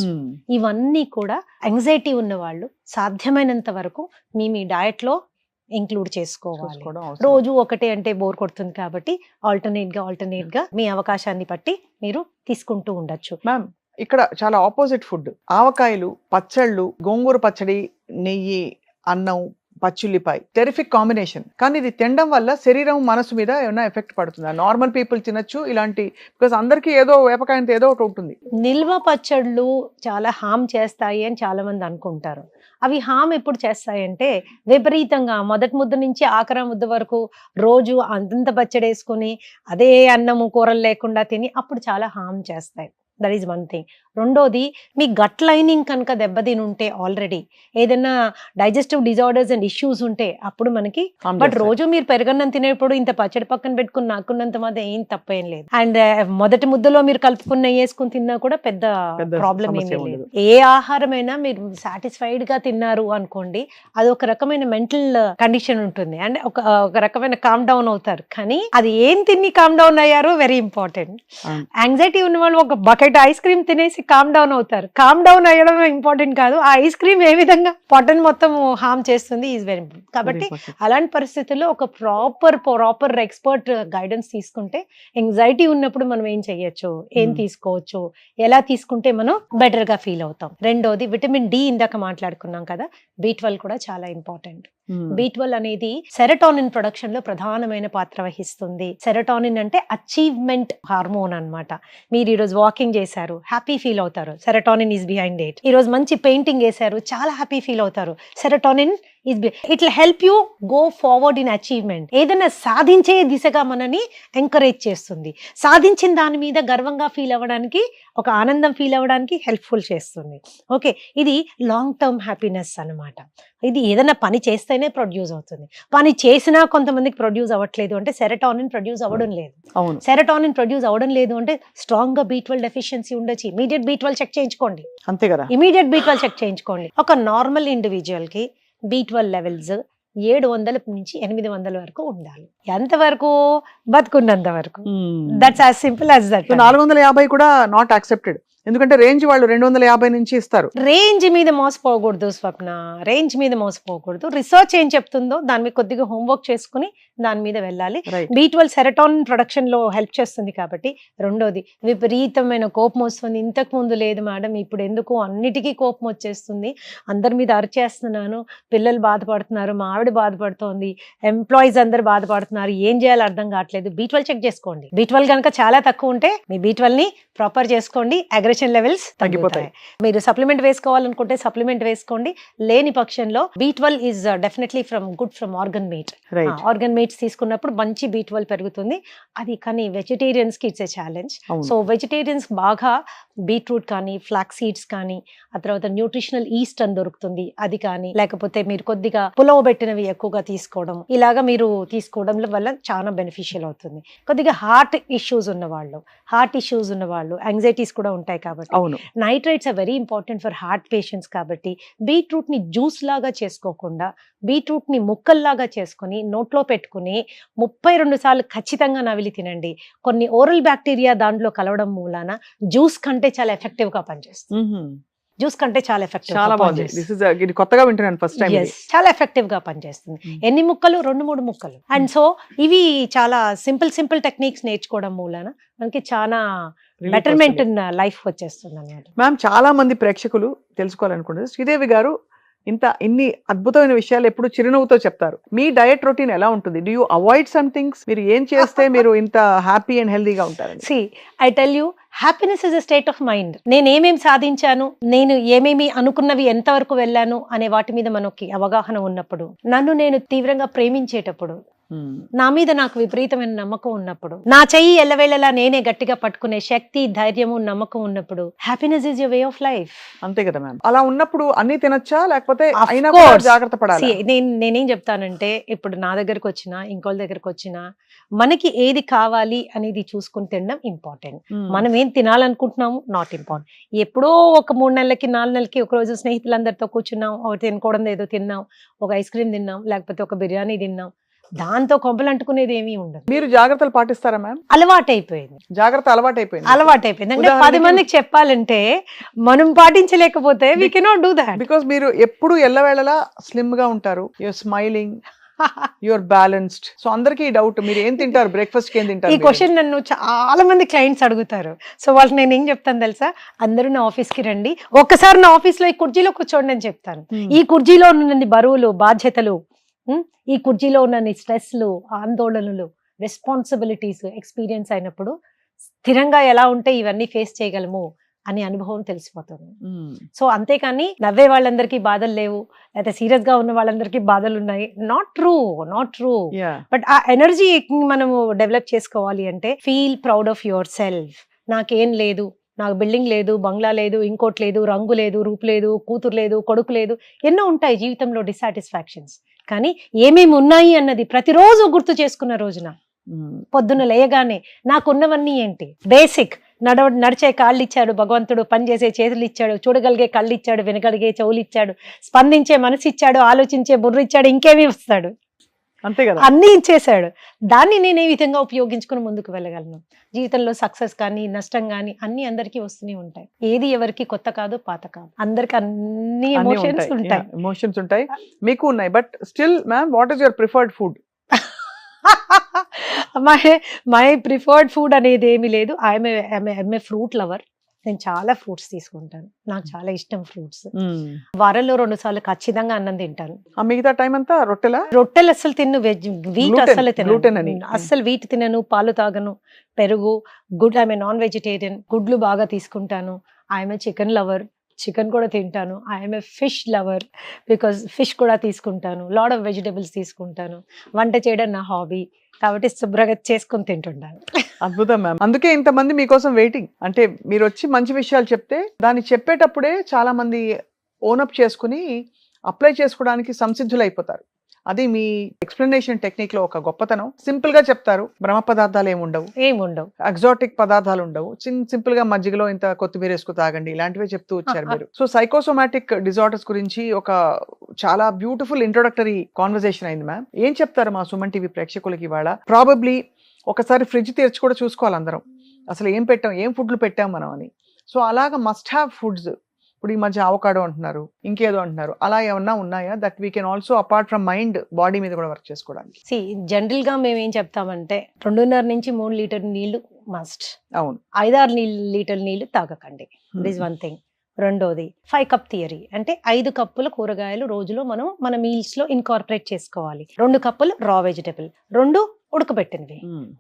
ఇవన్నీ కూడా యాంగ్జైటీ ఉన్న వాళ్ళు సాధ్యమైనంత వరకు మీ డయట్ లో ఇంక్లూడ్ చేసుకోవాలి. రోజు ఒకటే అంటే బోర్ కొడుతుంది కాబట్టి ఆల్టర్నేట్ గా మీ అవకాశాన్ని బట్టి మీరు తీసుకుంటూ ఉండొచ్చు. మ్యామ్ ఇక్కడ చాలా ఆపోజిట్ ఫుడ్. ఆవకాయలు, పచ్చళ్ళు, గోంగూర పచ్చడి, నెయ్యి, అన్నం, పచ్చిల్లిపాయ, టెరిఫిక్ కాంబినేషన్. కానీ ఇది తినడం వల్ల శరీరం మనసు మీద ఏమైనా ఎఫెక్ట్ పడుతుందా? నార్మల్ పీపుల్ తినొచ్చు ఇలాంటి, బికాస్ అందరికి ఏదో వేపకాయంతో ఏదో ఒకటి ఉంటుంది. నిల్వ పచ్చళ్ళు చాలా హామ్ చేస్తాయి అని చాలా మంది అనుకుంటారు. అవి హామ్ ఎప్పుడు చేస్తాయంటే విపరీతంగా మొదటి ముద్ద నుంచి ఆఖరి ముద్ద వరకు రోజు అంతంత పచ్చడి వేసుకుని అదే అన్నము కూరలు లేకుండా తిని అప్పుడు చాలా హామ్ చేస్తాయి. That is one thing. రెండోది, మీ గట్ లైనింగ్ కనుక దెబ్బతిని ఉంటే, ఆల్రెడీ ఏదైనా డైజెస్టివ్ డిజార్డర్స్ అండ్ ఇష్యూస్ ఉంటే అప్పుడు మనకి. బట్ రోజు మీరు పెరగన్నం తినేప్పుడు ఇంత పచ్చడి పక్కన పెట్టుకుని నాకున్నంత మాత్రం ఏం తప్పేం లేదు. అండ్ మొదటి ముద్దలో మీరు కలుపుకున్న వేసుకుని తిన్నా కూడా పెద్ద ప్రాబ్లం ఏమీ లేదు. ఏ ఆహారమైనా మీరు సాటిస్ఫైడ్ గా తిన్నారు అనుకోండి, అది ఒక రకమైన మెంటల్ కండిషన్ ఉంటుంది. అండ్ ఒక రకమైన కామ్ డౌన్ అవుతారు. కానీ అది ఏం తిని కామ్ డౌన్ అయ్యారు వెరీ ఇంపార్టెంట్. యాంగ్జైటీ ఉన్న వాళ్ళు ఒక బకెట్ ఐస్ క్రీమ్ తినేసి కామ్ డౌన్ అవుతారు. కామ్ డౌన్ అయ్యడం ఇంపార్టెంట్ కాదు, ఆ ఐస్ క్రీమ్ ఏ విధంగా పొట్టను మొత్తం హార్మ్ చేస్తుంది ఈజ్ వెరీ ఇంపార్టెంట్. కాబట్టి అలాంటి పరిస్థితుల్లో ఒక ప్రాపర్ ఎక్స్పర్ట్ గైడెన్స్ తీసుకుంటే, యాంగ్జైటీ ఉన్నప్పుడు మనం ఏం చెయ్యొచ్చు, ఏం తీసుకోవచ్చు, ఎలా తీసుకుంటే మనం బెటర్ గా ఫీల్ అవుతాం. రెండోది విటమిన్ డి, ఇందాక మాట్లాడుకున్నాం కదా, B12 కూడా చాలా ఇంపార్టెంట్. B12 అనేది సెరటోనిన్ ప్రొడక్షన్ లో ప్రధానమైన పాత్ర వహిస్తుంది. సెరటోనిన్ అంటే అచీవ్మెంట్ హార్మోన్ అన్నమాట. మీరు ఈరోజు వాకింగ్ చేశారు, హ్యాపీ ఫీల్ అవుతారు, సెరటోనిన్ ఈజ్ బిహైండ్ ఇట్. ఈ రోజు మంచి పెయింటింగ్ వేశారు, చాలా హ్యాపీ ఫీల్ అవుతారు, serotonin it will help you go forward in achievement. ఏదైనా సాధించే దిశగా మనని ఎంకరేజ్ చేస్తుంది. సాధించిన దాని మీద గర్వంగా ఫీల్ అవ్వడానికి, ఒక ఆనందం ఫీల్ అవ్వడానికి హెల్ప్ఫుల్ చేస్తుంది. ఓకే, ఇది లాంగ్ టర్మ్ హ్యాపీనెస్ అన్నమాట. ఇది ఏదైనా పని చేస్తేనే ప్రొడ్యూస్ అవుతుంది. పని చేసినా కొంతమందికి ప్రొడ్యూస్ అవ్వట్లేదు అంటే సెరటోనిన్ ప్రొడ్యూస్ అవ్వడం లేదు. అవును, సెరటోనిన్ ప్రొడ్యూస్ అవ్వడం లేదు అంటే స్ట్రాంగ్ గా B12 డెఫిషియన్సీ ఉండొచ్చు. ఇమీడియట్ B12 చెక్ చేయించుకోండి. అంతే కదా. ఇమీడియట్ B12 చెక్ చేయించుకోండి. ఒక నార్మల్ ఇండివిజువల్ కి B12 లెవెల్స్ 700 నుంచి 800 వరకు ఉండాలి. ఎంతవరకు? బతుకున్నంత వరకు. That's as simple as that. 450 కూడా నాట్ యాక్సెప్టెడ్, ఎందుకంటే రేంజ్ వాళ్ళు 250 నుంచి ఇస్తారు. రేంజ్ మీద మోసపోకూడదు స్వప్న, రేంజ్ మీద మోసపోకూడదు. రిసర్చ్ ఏం చెప్తుందో దాని మీద కొద్దిగా హోంవర్క్ చేసుకుని దాని మీద వెళ్ళాలి. B12 సెరటోనిన్ ప్రొడక్షన్ లో హెల్ప్ చేస్తుంది కాబట్టి. రెండోది, విపరీతమైన కోపం వస్తుంది. ఇంతకు ముందు లేదు మేడం, ఇప్పుడు ఎందుకు అన్నిటికీ కోపం వచ్చేస్తుంది, అందరి మీద అరిచేస్తున్నాను, పిల్లలు బాధపడుతున్నారు, మా ఆవిడ బాధపడుతోంది, ఎంప్లాయీస్ అందరు బాధపడుతున్నారు, ఏం చేయాలో అర్థం కావట్లేదు. B12 చెక్ చేసుకోండి. B12 కనుక చాలా తక్కువ ఉంటే మీ B12 ని ప్రాపర్ చేసుకోండి, అగ్రెషన్ లెవెల్స్ తగ్గిపోతాయి. మీరు సప్లిమెంట్ వేసుకోవాలనుకుంటే సప్లిమెంట్ వేసుకోండి. లేని పక్షంలో B12 is definitely good from organ meat. Organ meats తీసుకున్నప్పుడు మంచి B12 పెరుగుతుంది. అది కానీ వెజిటేరియన్స్ కి it's a challenge. So vegetarians బాగా బీట్రూట్ కానీ, ఫ్లాక్ సీడ్స్ కానీ, ఆ తర్వాత న్యూట్రిషనల్ ఈస్ట్ అని దొరుకుతుంది, అది కానీ, లేకపోతే మీరు కొద్దిగా పులవబెట్టినవి ఎక్కువగా తీసుకోవడం, ఇలాగా మీరు తీసుకోవడం వల్ల చాలా బెనిఫిషియల్ అవుతుంది. కొద్దిగా హార్ట్ ఇష్యూస్ ఉన్నవాళ్ళు, యాంగ్జైటీస్ కూడా ఉంటాయి కాబట్టి nitrates are very important for heart patients కాబట్టి బీట్రూట్ ని జ్యూస్ లాగా చేసుకోకుండా బీట్రూట్ ని ముక్కల్లాగా చేసుకుని నోట్లో పెట్టుకుని 32 సార్లు ఖచ్చితంగా నవిలి తినండి. కొన్ని ఓరల్ బ్యాక్టీరియా దాంట్లో కలవడం మూలాన జ్యూస్ కంటే చాలా ఎఫెక్టివ్ గా పనిచేస్తుంది. జ్యూస్ కంటే చాలా ఎఫెక్టివ్, కొత్తగా వింటున్నాను ఫస్ట్ టైం. చాలా ఎఫెక్టివ్ గా పనిచేస్తుంది. ఎన్ని ముక్కలు? 2-3 ముక్కలు. అండ్ సో ఇవి చాలా సింపుల్ టెక్నిక్స్ నేర్చుకోవడం మూలాన మనకి చాలా బెటర్మెంట్ ఇన్ లైఫ్ వచ్చేస్తుంది అన్నమాట. మ్యామ్, చాలా మంది ప్రేక్షకులు తెలుసుకోవాలనుకుంటున్నారు, శ్రీదేవి గారు ఇన్ని అద్భుతమైన విషయాలు ఎప్పుడు చిరునవ్వుతో చెప్తారు. మీ డయట్ రొటీన్ ఎలా ఉంటుంది? Do you avoid some things? మీరు ఏం చేస్తే మీరు ఇంత హ్యాపీ అండ్ హెల్దీగా ఉంటారు? I tell you, happiness is a state of mind. నేను ఏమేమి సాధించాను, నేను ఏమేమి అనుకున్నవి ఎంతవరకు వెళ్ళాను అనే వాటి మీద మనకి అవగాహన ఉన్నప్పుడు, నన్ను నేను తీవ్రంగా ప్రేమించేటప్పుడు, నా మీద నాకు విపరీతమైన నమ్మకం ఉన్నప్పుడు, నా చెయ్యి ఎల్లవేళలా నేనే గట్టిగా పట్టుకునే శక్తి, ధైర్యము, నమ్మకం ఉన్నప్పుడు, happiness is your way of life. అంతే కదా మ్యామ్. అలా ఉన్నప్పుడు అన్ని తినొచ్చా, లేకపోతే జాగ్రత్త పడాలి? నేనేం చెప్తానంటే, ఇప్పుడు నా దగ్గరకు వచ్చినా ఇంకోళ్ళ దగ్గరకు వచ్చినా మనకి ఏది కావాలి అనేది చూసుకుని తినడం ఇంపార్టెంట్. మనం ఏం తినాలనుకుంటున్నాము నాట్ ఇంపార్టెంట్. ఎప్పుడో ఒక 3 నెలలకి 4 నెలలకి ఒక రోజు స్నేహితులందరితో కూర్చున్నాం, తినుకోవడం ఏదో తిన్నాం, ఒక ఐస్ క్రీమ్ తిన్నాం, లేకపోతే ఒక బిర్యానీ తిన్నాం, దాంతో కొంపలు అంటుకునేది ఏమీ ఉండదు. మీరు జాగ్రత్తలు పాటిస్తారా మ్యామ్? అలవాటైపోయింది. అంటే 10 మందికి చెప్పాలంటే మనం పాటించలేకపోతే we cannot do that. Because మీరు ఎప్పుడు ఎల్లవేళలా స్లిమ్ గా ఉంటారు, you're smiling, you're balanced. So అందరికీ డౌట్, మీరు ఏం తింటారు, బ్రేక్ఫాస్ట్ ఏం తింటారు? ఈ క్వశ్చన్ నన్ను చాలా మంది క్లయింట్స్ అడుగుతారు. సో వాళ్ళకి నేను ఏం చెప్తాను తెలుసా, అందరూ నా ఆఫీస్ కి రండి, ఒక్కసారి నా ఆఫీస్ లో ఈ కుర్చీలో కూర్చోండి అని చెప్తాను. ఈ కుర్చీలో ఉన్న బరువులు, బాధ్యతలు, ఈ కుర్చీలో ఉన్న స్ట్రెస్లు, ఆందోళనలు, రెస్పాన్సిబిలిటీస్ ఎక్స్పీరియన్స్ అయినప్పుడు స్థిరంగా ఎలా ఉంటే ఇవన్నీ ఫేస్ చేయగలము అనే అనుభవం తెలిసిపోతుంది. సో అంతేకాని నవ్వే వాళ్ళందరికీ బాధలు లేవు, లేకపోతే సీరియస్ గా ఉన్న వాళ్ళందరికీ బాధలు ఉన్నాయి, నాట్ ట్రూ. బట్ ఆ ఎనర్జీ మనము డెవలప్ చేసుకోవాలి అంటే, feel proud of your self. నాకేం లేదు, నాకు బిల్డింగ్ లేదు, బంగ్లా లేదు, ఇంకోటి లేదు, రంగు లేదు, రూపు లేదు, కూతురు లేదు, కొడుకు లేదు, ఎన్నో ఉంటాయి జీవితంలో డిసాటిస్ఫాక్షన్స్. కానీ ఏమేమి ఉన్నాయి అన్నది ప్రతిరోజు గుర్తు చేసుకున్న రోజున, పొద్దున్న లేయగానే నాకున్నవన్నీ ఏంటి, బేసిక్ నడిచే కాళ్ళు ఇచ్చాడు భగవంతుడు, పనిచేసే చేతులు ఇచ్చాడు, చూడగలిగే కళ్ళు ఇచ్చాడు, వినగలిగే చెవులు ఇచ్చాడు, స్పందించే మనసు ఇచ్చాడు, ఆలోచించే బుర్ర ఇచ్చాడు, ఇంకేమీ ఇస్తాడు, అంతే కదా, అన్ని ఇచ్చేసాడు. దాన్ని నేను ఏ విధంగా ఉపయోగించుకుని ముందుకు వెళ్ళగలను? జీవితంలో సక్సెస్ కానీ నష్టం కానీ అన్ని అందరికీ వస్తూనే ఉంటాయి. ఏది ఎవరికి కొత్త కాదు, పాత కాదు, అందరికి అన్ని ఎమోషన్స్ ఉంటాయి, మీకు ఉన్నాయి. But still ma'am, what is your preferred food? My preferred food అనేది ఏమీ లేదు. I'm a fruit lover. నేను చాలా ఫ్రూట్స్ తీసుకుంటాను, నాకు చాలా ఇష్టం ఫ్రూట్స్. వారంలో 2 సార్లు ఖచ్చితంగా అన్నం తింటాను. మిగతా టైం అంతా రొట్టెలు అస్సలు తిన్ను, వీట్ అస్సలు తినను, అస్సలు వీట్ తినను, పాలు తాగను, పెరుగు, గుడ్, ఐఎమ్ నాన్ వెజిటేరియన్, గుడ్లు బాగా తీసుకుంటాను. ఐఎమ్ చికెన్ లవర్, చికెన్ కూడా తింటాను. I'm a fish lover because fish కూడా తీసుకుంటాను, లాడ్ ఆఫ్ వెజిటబుల్స్ తీసుకుంటాను. వంట చేయడం నా హాబీ కాబట్టి శుభ్రంగా చేసుకొని తింటుంటాను. అద్భుతం మ్యామ్. అందుకే ఇంతమంది మీకోసం వెయిటింగ్. అంటే మీరు వచ్చి మంచి విషయాలు చెప్తే దాన్ని చెప్పేటప్పుడే చాలా మంది ఓనప్ చేసుకుని అప్లై చేసుకోవడానికి సంసిద్ధులు అయిపోతారు. అది మీ ఎక్స్ప్లెనేషన్ టెక్నిక్ లో ఒక గొప్పతనం. సింపుల్ గా చెప్తారు, బ్రహ్మ పదార్థాలు ఏముండవు, ఎగ్జాటిక్ పదార్థాలు ఉండవు, సింపుల్ గా మజ్జిగలో ఇంత కొత్తిమీర వేసుకు తాగండి, ఇలాంటివే చెప్తూ వచ్చారు మీరు. సో సైకోసోమాటిక్ డిజార్డర్స్ గురించి ఒక చాలా బ్యూటిఫుల్ ఇంట్రొడక్టరీ కాన్వర్సేషన్ అయింది మ్యామ్. ఏం చెప్తారు మా సుమన్ టీవీ ప్రేక్షకులకి ఇవాళ? ప్రాబబ్లీ ఒకసారి ఫ్రిడ్జ్ తెరిచి కూడా చూసుకోవాలి అందరం, అసలు ఏం పెట్టాం, ఏం ఫుడ్లు పెట్టాం మనం అని. సో అలాగా మస్ట్ హ్యావ్ ఫుడ్స్. ఇప్పుడు ఈ మధ్య అవకాడో అంటున్నారు, ఇంకేదో అంటున్నారు, అలా ఏమన్నా ఉన్నాయా that we can also apart from mind body మీద కూడా వర్క్ చేసుకోవడానికి? జనరల్ గా మేము ఏం చెప్తామంటే 2.5 నుంచి 3 లీటర్ నీళ్లు మస్ట్. అవును. 5-6 లీటర్ నీళ్లు తాగకండి. This one thing. రెండోది 5 కప్ థియరీ, అంటే 5 కప్పుల కూరగాయలు రోజులో మనం మన మీల్స్ లో ఇన్కార్పొరేట్ చేసుకోవాలి. 2 కప్పులు రా vegetable, 2 ఉడకబెట్టినవి,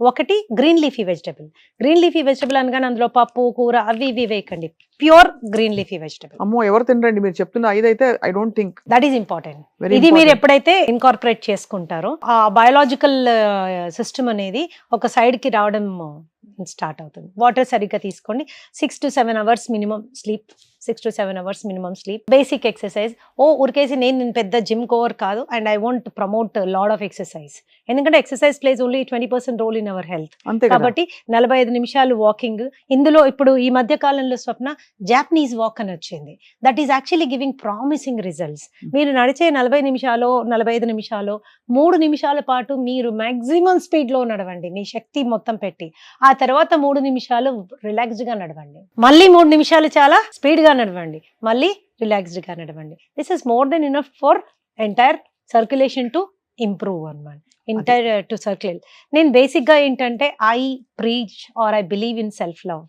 1 green leafy vegetable. Green leafy vegetable అనగానే అందులో పప్పు కూర అవి ఇవి వేయకండి, ప్యూర్ గ్రీన్ లీఫీ వెజిటబుల్. అమ్మో, ఎవరు తినరండి మీరు చెప్తున్న 5 అయితే. I don't think that is important. ఇది మీరు ఎప్పుడైతే ఇన్కార్పొరేట్ చేసుకుంటారో ఆ బయోలాజికల్ సిస్టమ్ అనేది ఒక సైడ్ కి రావడం స్టార్ట్ అవుతుంది. వాటర్ సరిగ్గా తీసుకోండి. 6 to 7 hours minimum sleep. 6 to 7 hours minimum sleep. Basic exercise. ఉరికేసి నేను పెద్ద జిమ్ కోవర్ కాదు and I want promote lot of exercise. ఎందుకంటే exercise plays only 20% role in our health. కాబట్టి 45 నిమిషాలు వాకింగ్. ఇందులో ఇప్పుడు ఈ మధ్య కాలంలో స్వప్న జాపనీస్ వాక్ అని వచ్చింది. That is actually giving promising results. మీరు నడిచే 40 నిమిషాలు 45 నిమిషాలు 3 నిమిషాల పాటు మీరు మాక్సిమం స్పీడ్ లో నడవండి, మీ శక్తి మొత్తం పెట్టి. ఆ తర్వాత 3 నిమిషాలు రిలాక్స్డ్ గా నడవండి, మళ్ళీ 3 నిమిషాలు చాలా స్పీడ్ గా నడవండి, మళ్ళీ రిలాక్స్డ్ గా నడవండి. This is more than enough for entire circulation to improve అన్నమాట. Entire to circulate. నేను బేసిక్ గా ఏంటంటే I preach or I believe in self love.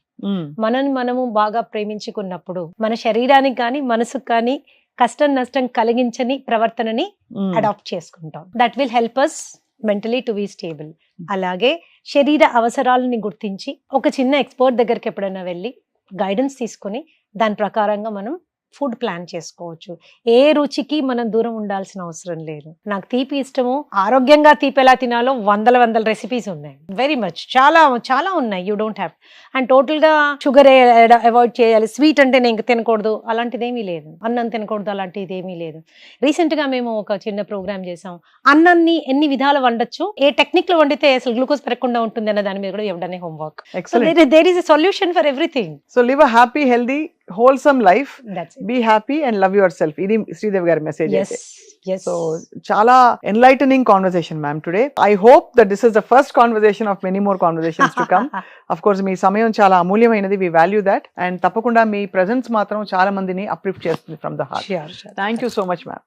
మనము బాగా ప్రేమించుకున్నప్పుడు మన శరీరానికి కానీ మనసుకు కానీ కష్టం నష్టం కలిగించని ప్రవర్తనని అడాప్ట్ చేసుకుంటాం. That will help us mentally to be stable. అలాగే శరీర అవసరాలని గుర్తించి ఒక చిన్న ఎక్స్పర్ట్ దగ్గరికి ఎప్పుడైనా వెళ్ళి గైడెన్స్ తీసుకొని దాని ప్రకారంగా మనం ఫుడ్ ప్లాన్ చేసుకోవచ్చు. ఏ రుచికి మనం దూరం ఉండాల్సిన అవసరం లేదు. నాకు తీపి ఇష్టము, ఆరోగ్యంగా తీపి ఎలా తినాలో వందల రెసిపీస్ ఉన్నాయి. వెరీ మచ్ చాలా చాలా ఉన్నాయి. You don't have. And total గా షుగర్ అవాయిడ్ చేయాలి, స్వీట్ అంటే నేను తినకూడదు అలాంటిది ఏమీ లేదు, అన్నం తినకూడదు అలాంటిది ఏమీ లేదు. రీసెంట్ గా మేము ఒక చిన్న ప్రోగ్రామ్ చేసాం. అన్నాన్ని ఎన్ని విధాలు వండొచ్చు, ఏ టెక్నిక్ లో వండితే అసలు గ్లూకోజ్ పెరగకుండా ఉంటుంది అన్న దాని మీద కూడా ఇవ్వడనే homework. There is a solution for everything. So live a happy healthy wholesome life. Be happy and love yourself. Idi Sridevi gaరి message. Yes. So chala enlightening conversation ma'am today. I hope that this is the first conversation of many more conversations to come. Of course మీ సమయం చాలా అమూల్యమైనది. We value that. And తప్పకుండా మీ presence మాత్రం చాలా మందిని uplift చేస్తుంది from the heart. Sure. Thank you so much ma'am.